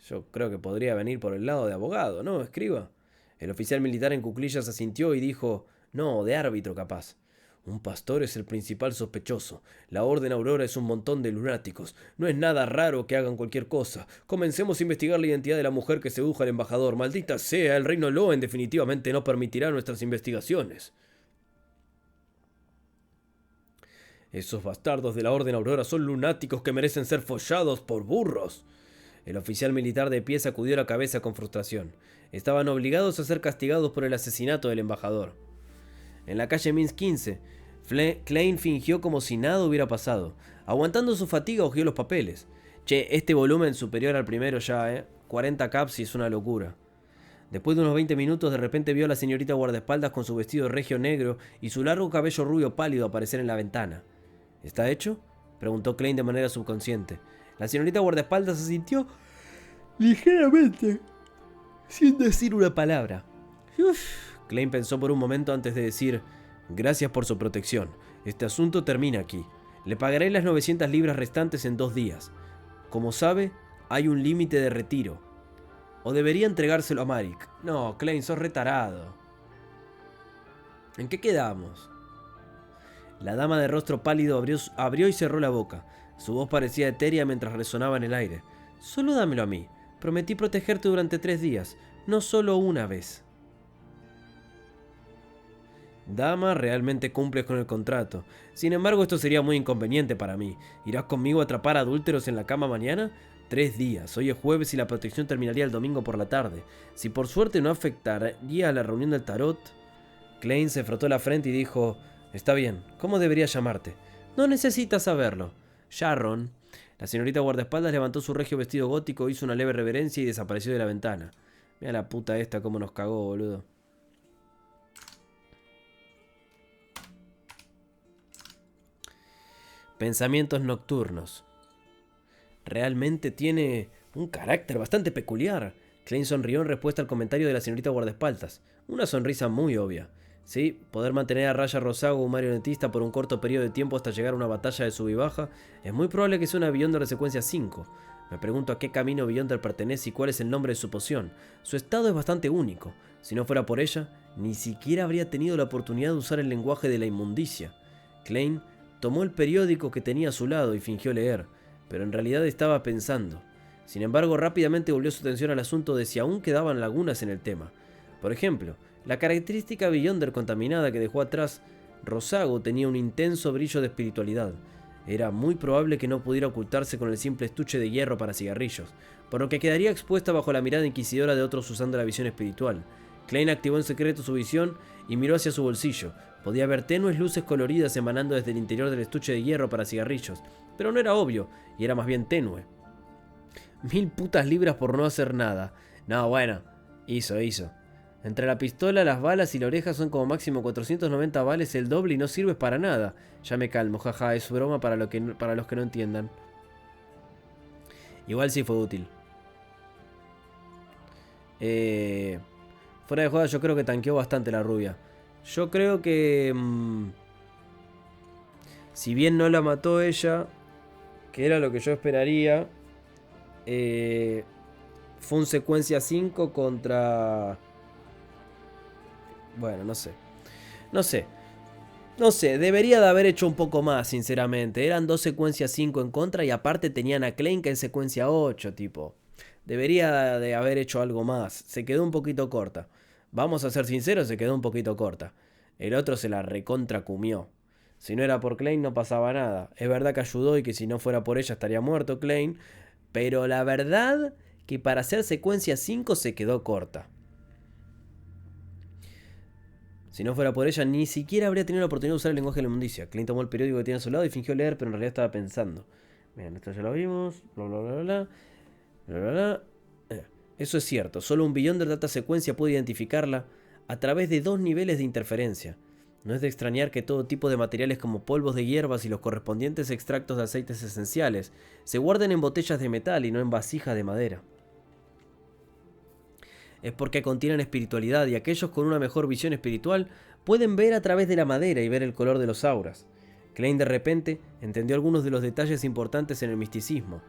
[SPEAKER 1] yo creo que podría venir por el lado de abogado, ¿no, Escriba?». El oficial militar en cuclillas asintió y dijo: «No, de árbitro capaz». «Un pastor es el principal sospechoso. La Orden Aurora es un montón de lunáticos. No es nada raro que hagan cualquier cosa. Comencemos a investigar la identidad de la mujer que sedujo al embajador. Maldita sea, el reino Loen definitivamente no permitirá nuestras investigaciones». «Esos bastardos de la Orden Aurora son lunáticos que merecen ser follados por burros». El oficial militar de pie sacudió la cabeza con frustración. Estaban obligados a ser castigados por el asesinato del embajador. En la calle Minsk 15, Klein fingió como si nada hubiera pasado. Aguantando su fatiga, hojeó los papeles. «Che, este volumen superior al primero ya, 40 caps y es una locura». Después de unos 20 minutos, de repente vio a la señorita guardaespaldas con su vestido regio negro y su largo cabello rubio pálido aparecer en la ventana. «¿Está hecho?», preguntó Klein de manera subconsciente. La señorita guardaespaldas asintió ligeramente, sin decir una palabra. Klein pensó por un momento antes de decir: «Gracias por su protección. Este asunto termina aquí. Le pagaré las 900 libras restantes en 2 días. Como sabe, hay un límite de retiro. O debería entregárselo a Marik». «No, Klein, sos retarado». «¿En qué quedamos?». La dama de rostro pálido abrió y cerró la boca. Su voz parecía etérea mientras resonaba en el aire. «Solo dámelo a mí. Prometí protegerte durante 3 días, no solo una vez». «Dama, realmente cumples con el contrato. Sin embargo, esto sería muy inconveniente para mí. ¿Irás conmigo a atrapar adúlteros en la cama mañana? 3 días. Hoy es jueves y la protección terminaría el domingo por la tarde. Si por suerte no afectaría a la reunión del tarot». Klein se frotó la frente y dijo: «Está bien. ¿Cómo debería llamarte?». «No necesitas saberlo. Sharon». La señorita guardaespaldas levantó su regio vestido gótico, hizo una leve reverencia y desapareció de la ventana. Mira la puta esta cómo nos cagó, boludo. Pensamientos nocturnos. Realmente tiene un carácter bastante peculiar. Klein sonrió en respuesta al comentario de la señorita guardaespaldas. Una sonrisa muy obvia. Sí, poder mantener a raya Rosago, un marionetista, por un corto periodo de tiempo hasta llegar a una batalla de sub y baja, es muy probable que sea una Beyonder de secuencia 5. Me pregunto a qué camino Beyonder pertenece y cuál es el nombre de su poción. Su estado es bastante único. Si no fuera por ella, ni siquiera habría tenido la oportunidad de usar el lenguaje de la inmundicia. Klein tomó el periódico que tenía a su lado y fingió leer, pero en realidad estaba pensando. Sin embargo, rápidamente volvió su atención al asunto de si aún quedaban lagunas en el tema. Por ejemplo, la característica Beyonder contaminada que dejó atrás Rosago tenía un intenso brillo de espiritualidad. Era muy probable que no pudiera ocultarse con el simple estuche de hierro para cigarrillos, por lo que quedaría expuesta bajo la mirada inquisidora de otros usando la visión espiritual. Klein activó en secreto su visión y miró hacia su bolsillo. Podía ver tenues luces coloridas emanando desde el interior del estuche de hierro para cigarrillos, pero no era obvio, y era más bien tenue. 1000 putas libras por no hacer nada. No, bueno, hizo. Entre la pistola, las balas y la oreja son como máximo 490 vales el doble y no sirves para nada. Ya me calmo, jaja, es broma para los que no entiendan. Igual sí fue útil. Fuera de joda, yo creo que tanqueó bastante la rubia. Yo creo que... si bien no la mató ella, que era lo que yo esperaría, fue un secuencia 5 contra... Bueno, no sé, debería de haber hecho un poco más, sinceramente. Eran 2 secuencias 5 en contra y aparte tenían a Klein que en secuencia 8, tipo. Debería de haber hecho algo más. Se quedó un poquito corta. Vamos a ser sinceros, se quedó un poquito corta. El otro se la recontracumió. Si no era por Klein no pasaba nada. Es verdad que ayudó y que si no fuera por ella estaría muerto Klein. Pero la verdad que para hacer secuencia 5 se quedó corta. Si no fuera por ella, ni siquiera habría tenido la oportunidad de usar el lenguaje de la inmundicia. Klein tomó el periódico que tenía a su lado y fingió leer, pero en realidad estaba pensando. Bien, esto ya lo vimos. Eso es cierto, solo un Beyonder de data secuencia puede identificarla a través de 2 niveles de interferencia. No es de extrañar que todo tipo de materiales como polvos de hierbas y los correspondientes extractos de aceites esenciales se guarden en botellas de metal y no en vasijas de madera. Es porque contienen espiritualidad y aquellos con una mejor visión espiritual pueden ver a través de la madera y ver el color de los auras. Klein de repente entendió algunos de los detalles importantes en el misticismo.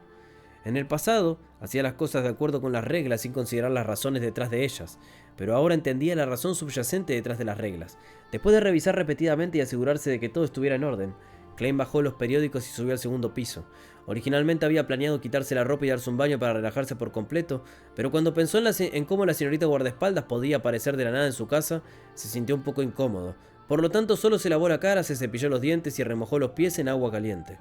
[SPEAKER 1] En el pasado, hacía las cosas de acuerdo con las reglas sin considerar las razones detrás de ellas, pero ahora entendía la razón subyacente detrás de las reglas. Después de revisar repetidamente y asegurarse de que todo estuviera en orden, Klein bajó los periódicos y subió al segundo piso. Originalmente había planeado quitarse la ropa y darse un baño para relajarse por completo, pero cuando pensó en cómo la señorita guardaespaldas podía aparecer de la nada en su casa, se sintió un poco incómodo. Por lo tanto, solo se lavó la cara, se cepilló los dientes y remojó los pies en agua caliente.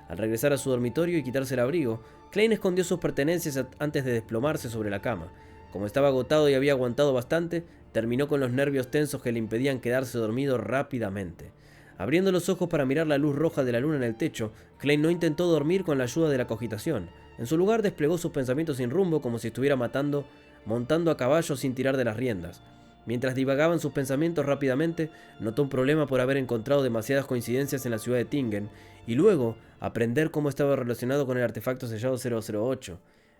[SPEAKER 1] Al regresar a su dormitorio y quitarse el abrigo, Klein escondió sus pertenencias antes de desplomarse sobre la cama. Como estaba agotado y había aguantado bastante, terminó con los nervios tensos que le impedían quedarse dormido rápidamente. Abriendo los ojos para mirar la luz roja de la luna en el techo, Klein no intentó dormir con la ayuda de la cogitación. En su lugar desplegó sus pensamientos sin rumbo como si estuviera montando a caballo sin tirar de las riendas. Mientras divagaban sus pensamientos rápidamente, notó un problema por haber encontrado demasiadas coincidencias en la ciudad de Tingen, y luego aprender cómo estaba relacionado con el artefacto sellado 008.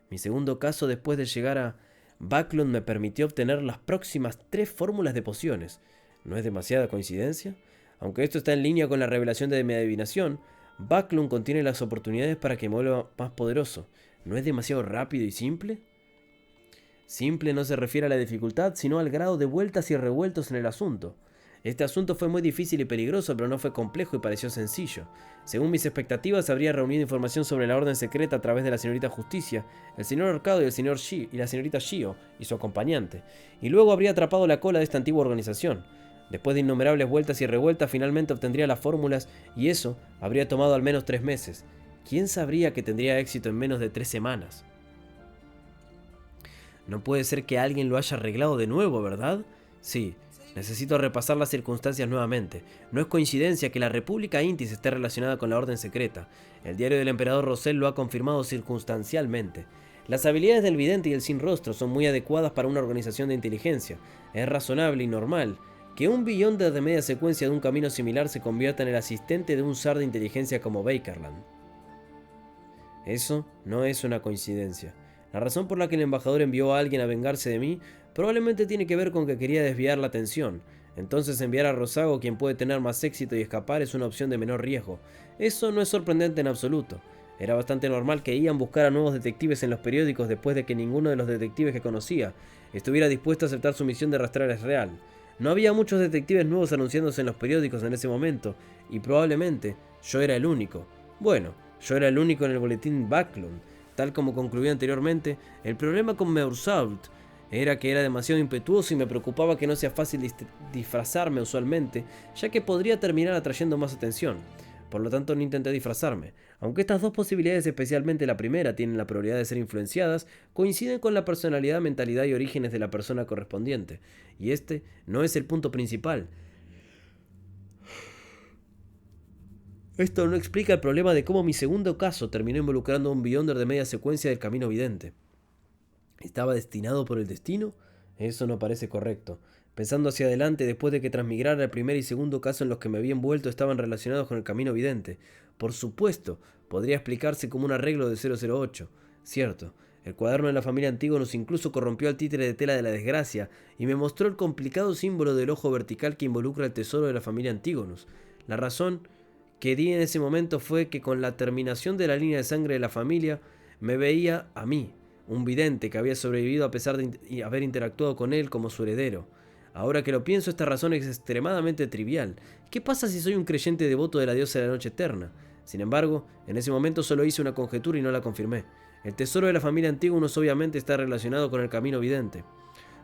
[SPEAKER 1] Mi segundo caso después de llegar a Backlund me permitió obtener las próximas 3 fórmulas de pociones. ¿No es demasiada coincidencia? Aunque esto está en línea con la revelación de mi adivinación, Backlund contiene las oportunidades para que me vuelva más poderoso. ¿No es demasiado rápido y simple? Simple no se refiere a la dificultad, sino al grado de vueltas y revueltos en el asunto. Este asunto fue muy difícil y peligroso, pero no fue complejo y pareció sencillo. Según mis expectativas, habría reunido información sobre la orden secreta a través de la señorita Justicia, el señor Arcado y el señor Shi y la señorita Shio y su acompañante, y luego habría atrapado la cola de esta antigua organización. Después de innumerables vueltas y revueltas, finalmente obtendría las fórmulas, y eso habría tomado al menos 3 meses. ¿Quién sabría que tendría éxito en menos de 3 semanas? No puede ser que alguien lo haya arreglado de nuevo, ¿verdad? Sí, necesito repasar las circunstancias nuevamente. No es coincidencia que la República Intis esté relacionada con la Orden Secreta. El diario del emperador Rosell lo ha confirmado circunstancialmente. Las habilidades del vidente y el sin rostro son muy adecuadas para una organización de inteligencia. Es razonable y normal que un Beyonder de media secuencia de un camino similar se convierta en el asistente de un zar de inteligencia como Bakerland. Eso no es una coincidencia. La razón por la que el embajador envió a alguien a vengarse de mí probablemente tiene que ver con que quería desviar la atención. Entonces enviar a Rosago, quien puede tener más éxito y escapar, es una opción de menor riesgo. Eso no es sorprendente en absoluto. Era bastante normal que Ian buscara nuevos detectives en los periódicos después de que ninguno de los detectives que conocía estuviera dispuesto a aceptar su misión de rastrear es real. No había muchos detectives nuevos anunciándose en los periódicos en ese momento, y probablemente yo era el único. Bueno, yo era el único en el boletín Backlund. Tal como concluí anteriormente, el problema con Meursault era que era demasiado impetuoso y me preocupaba que no sea fácil disfrazarme usualmente, ya que podría terminar atrayendo más atención. Por lo tanto, no intenté disfrazarme. Aunque estas dos posibilidades, especialmente la primera, tienen la probabilidad de ser influenciadas, coinciden con la personalidad, mentalidad y orígenes de la persona correspondiente. Y este no es el punto principal. Esto no explica el problema de cómo mi segundo caso terminó involucrando a un Beyonder de media secuencia del camino vidente. ¿Estaba destinado por el destino? Eso no parece correcto. Pensando hacia adelante, después de que transmigrara el primer y segundo caso en los que me había envuelto estaban relacionados con el camino vidente. Por supuesto, podría explicarse como un arreglo de 008. Cierto, el cuaderno de la familia Antígonos incluso corrompió al títere de tela de la desgracia y me mostró el complicado símbolo del ojo vertical que involucra el tesoro de la familia Antígonos. La razón que di en ese momento fue que con la terminación de la línea de sangre de la familia, me veía a mí, un vidente que había sobrevivido a pesar de haber interactuado con él como su heredero. Ahora que lo pienso, esta razón es extremadamente trivial. ¿Qué pasa si soy un creyente devoto de la diosa de la noche eterna? Sin embargo, en ese momento solo hice una conjetura y no la confirmé. El tesoro de la familia Antígonos obviamente está relacionado con el camino vidente.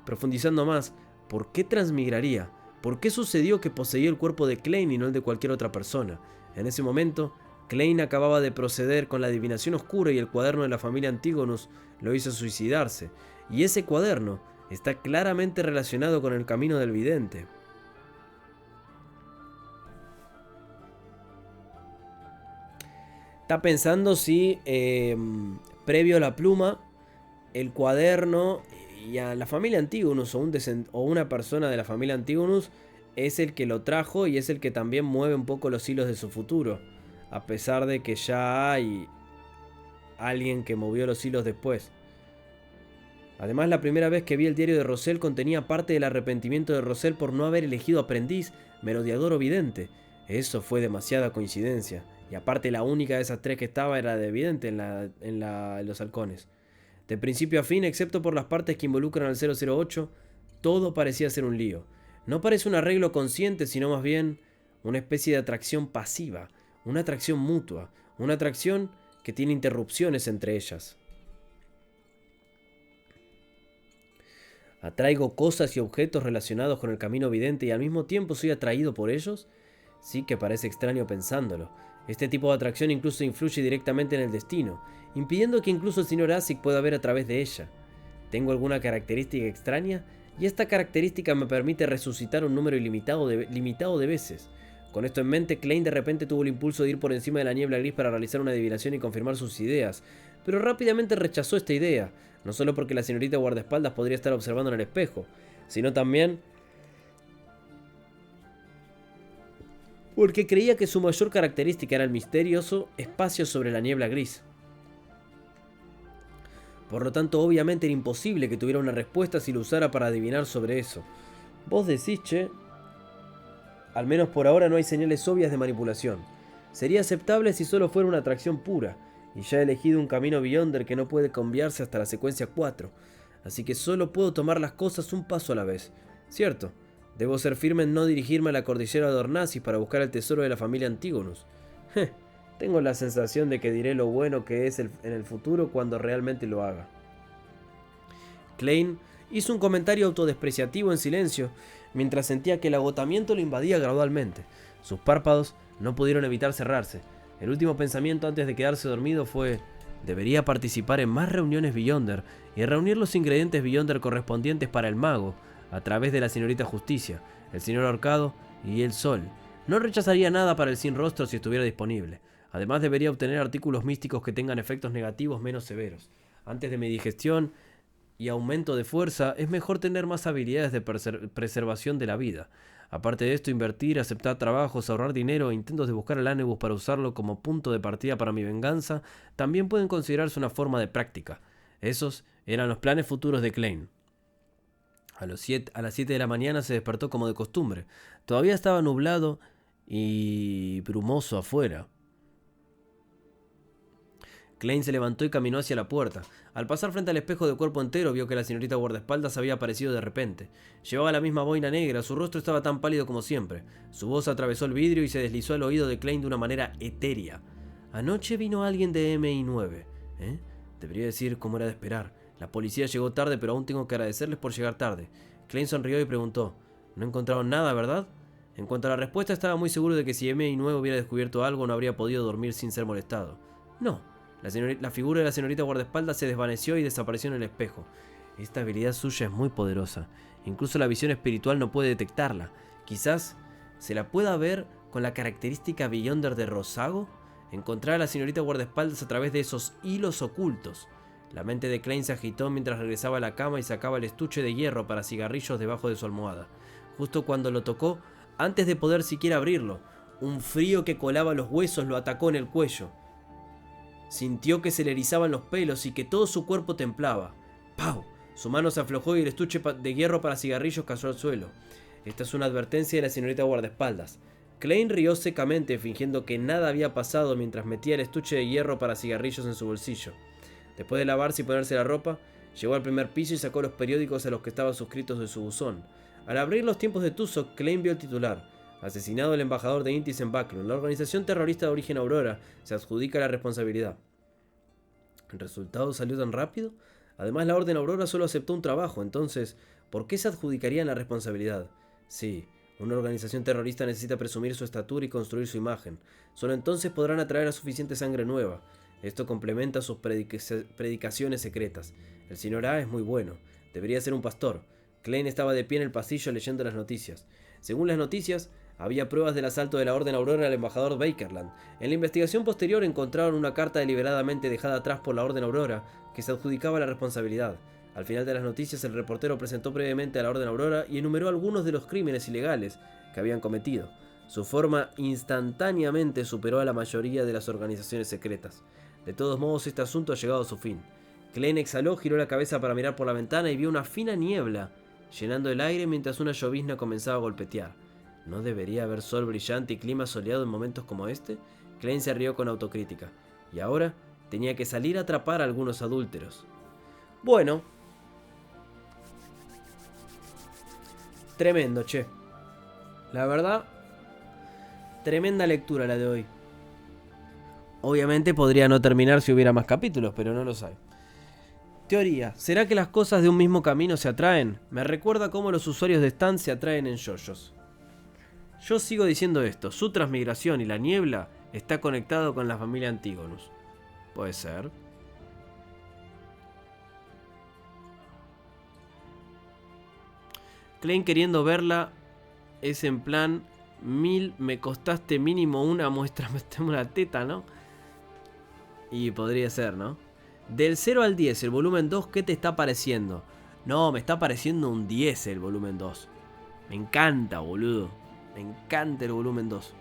[SPEAKER 1] Profundizando más, ¿por qué transmigraría? ¿Por qué sucedió que poseía el cuerpo de Klein y no el de cualquier otra persona? En ese momento, Klein acababa de proceder con la adivinación oscura y el cuaderno de la familia Antígonos lo hizo suicidarse. Y ese cuaderno está claramente relacionado con el camino del vidente. Está pensando si, previo a la pluma, el cuaderno y a la familia Antígonos o una persona de la familia Antígonos es el que lo trajo y es el que también mueve un poco los hilos de su futuro. A pesar de que ya hay alguien que movió los hilos después. Además, la primera vez que vi el diario de Rosell contenía parte del arrepentimiento de Rosell por no haber elegido aprendiz, merodeador o vidente. Eso fue demasiada coincidencia. Y aparte, la única de esas tres que estaba era de vidente en los halcones. De principio a fin, excepto por las partes que involucran al 008, todo parecía ser un lío. No parece un arreglo consciente, sino más bien una especie de atracción pasiva, una atracción mutua, una atracción que tiene interrupciones entre ellas. ¿Atraigo cosas y objetos relacionados con el camino vidente y al mismo tiempo soy atraído por ellos? Sí que parece extraño pensándolo. Este tipo de atracción incluso influye directamente en el destino, impidiendo que incluso el señor Asic pueda ver a través de ella. ¿Tengo alguna característica extraña? Y esta característica me permite resucitar un número limitado de veces. Con esto en mente, Klein de repente tuvo el impulso de ir por encima de la niebla gris para realizar una adivinación y confirmar sus ideas, pero rápidamente rechazó esta idea, no solo porque la señorita guardaespaldas podría estar observando en el espejo, sino también porque creía que su mayor característica era el misterioso espacio sobre la niebla gris. Por lo tanto, obviamente era imposible que tuviera una respuesta si lo usara para adivinar sobre eso. Vos decís, che, al menos por ahora no hay señales obvias de manipulación. Sería aceptable si solo fuera una atracción pura, y ya he elegido un camino Beyonder que no puede cambiarse hasta la secuencia 4, así que solo puedo tomar las cosas un paso a la vez. Cierto, debo ser firme en no dirigirme a la cordillera de Ornasis para buscar el tesoro de la familia Antígonos. Tengo la sensación de que diré lo bueno que es en el futuro cuando realmente lo haga. Klein hizo un comentario autodespreciativo en silencio, mientras sentía que el agotamiento lo invadía gradualmente. Sus párpados no pudieron evitar cerrarse. El último pensamiento antes de quedarse dormido fue: debería participar en más reuniones Beyonder y reunir los ingredientes Beyonder correspondientes para el mago, a través de la señorita Justicia, el señor Ahorcado y el Sol. No rechazaría nada para el Sin Rostro si estuviera disponible. Además, debería obtener artículos místicos que tengan efectos negativos menos severos. Antes de mi digestión y aumento de fuerza, es mejor tener más habilidades de preservación de la vida. Aparte de esto, invertir, aceptar trabajos, ahorrar dinero e intentos de buscar el Anubis para usarlo como punto de partida para mi venganza, también pueden considerarse una forma de práctica. Esos eran los planes futuros de Klein. A las 7 de la mañana se despertó como de costumbre. Todavía estaba nublado y brumoso afuera. Klein se levantó y caminó hacia la puerta. Al pasar frente al espejo de cuerpo entero, vio que la señorita guardaespaldas había aparecido de repente. Llevaba la misma boina negra, su rostro estaba tan pálido como siempre. Su voz atravesó el vidrio y se deslizó al oído de Klein de una manera etérea. Anoche vino alguien de MI9. Debería decir como era de esperar. La policía llegó tarde, pero aún tengo que agradecerles por llegar tarde. Klein sonrió y preguntó: ¿No encontraron nada, verdad? En cuanto a la respuesta, estaba muy seguro de que si MI9 hubiera descubierto algo, no habría podido dormir sin ser molestado. No. La figura de la señorita guardaespaldas se desvaneció y desapareció en el espejo. Esta habilidad suya es muy poderosa. Incluso la visión espiritual no puede detectarla. Quizás se la pueda ver con la característica Beyonder de Rosago. Encontrar a la señorita guardaespaldas a través de esos hilos ocultos. La mente de Klein se agitó mientras regresaba a la cama y sacaba el estuche de hierro para cigarrillos debajo de su almohada. Justo cuando lo tocó, antes de poder siquiera abrirlo, un frío que colaba los huesos lo atacó en el cuello. Sintió que se le erizaban los pelos y que todo su cuerpo temblaba. ¡Pau! Su mano se aflojó y el estuche de hierro para cigarrillos cayó al suelo. Esta es una advertencia de la señorita guardaespaldas. Klein rió secamente, fingiendo que nada había pasado mientras metía el estuche de hierro para cigarrillos en su bolsillo. Después de lavarse y ponerse la ropa, llegó al primer piso y sacó los periódicos a los que estaban suscritos de su buzón. Al abrir los tiempos de Tuzo, Klein vio el titular: asesinado el embajador de Intis en Backlund. La organización terrorista de origen Aurora se adjudica la responsabilidad. ¿El resultado salió tan rápido? Además, la Orden Aurora solo aceptó un trabajo, entonces, ¿por qué se adjudicarían la responsabilidad? Sí, una organización terrorista necesita presumir su estatura y construir su imagen. Solo entonces podrán atraer a suficiente sangre nueva. Esto complementa sus predicaciones secretas. El señor A es muy bueno. Debería ser un pastor. Klein estaba de pie en el pasillo leyendo las noticias. Según las noticias, había pruebas del asalto de la Orden Aurora al embajador Bakerland. En la investigación posterior encontraron una carta deliberadamente dejada atrás por la Orden Aurora que se adjudicaba la responsabilidad. Al final de las noticias, el reportero presentó brevemente a la Orden Aurora y enumeró algunos de los crímenes ilegales que habían cometido. Su forma instantáneamente superó a la mayoría de las organizaciones secretas. De todos modos, este asunto ha llegado a su fin. Klein exhaló, giró la cabeza para mirar por la ventana y vio una fina niebla llenando el aire mientras una llovizna comenzaba a golpetear. ¿No debería haber sol brillante y clima soleado en momentos como este? Klein se rió con autocrítica. Y ahora tenía que salir a atrapar a algunos adúlteros. Bueno. Tremendo, che. La verdad, tremenda lectura la de hoy. Obviamente podría no terminar si hubiera más capítulos, pero no los hay. Teoría. ¿Será que las cosas de un mismo camino se atraen? Me recuerda cómo los usuarios de Stan se atraen en yoyos. Yo sigo diciendo esto. Su transmigración y la niebla está conectado con la familia Antigonus. Puede ser. Klein queriendo verla es en plan: 1000 me costaste mínimo una muestra, metemos una teta, ¿no? Y podría ser, ¿no? Del 0 al 10, el volumen 2, ¿qué te está pareciendo? No, me está pareciendo un 10 el volumen 2. Me encanta, boludo. Me encanta el volumen 2.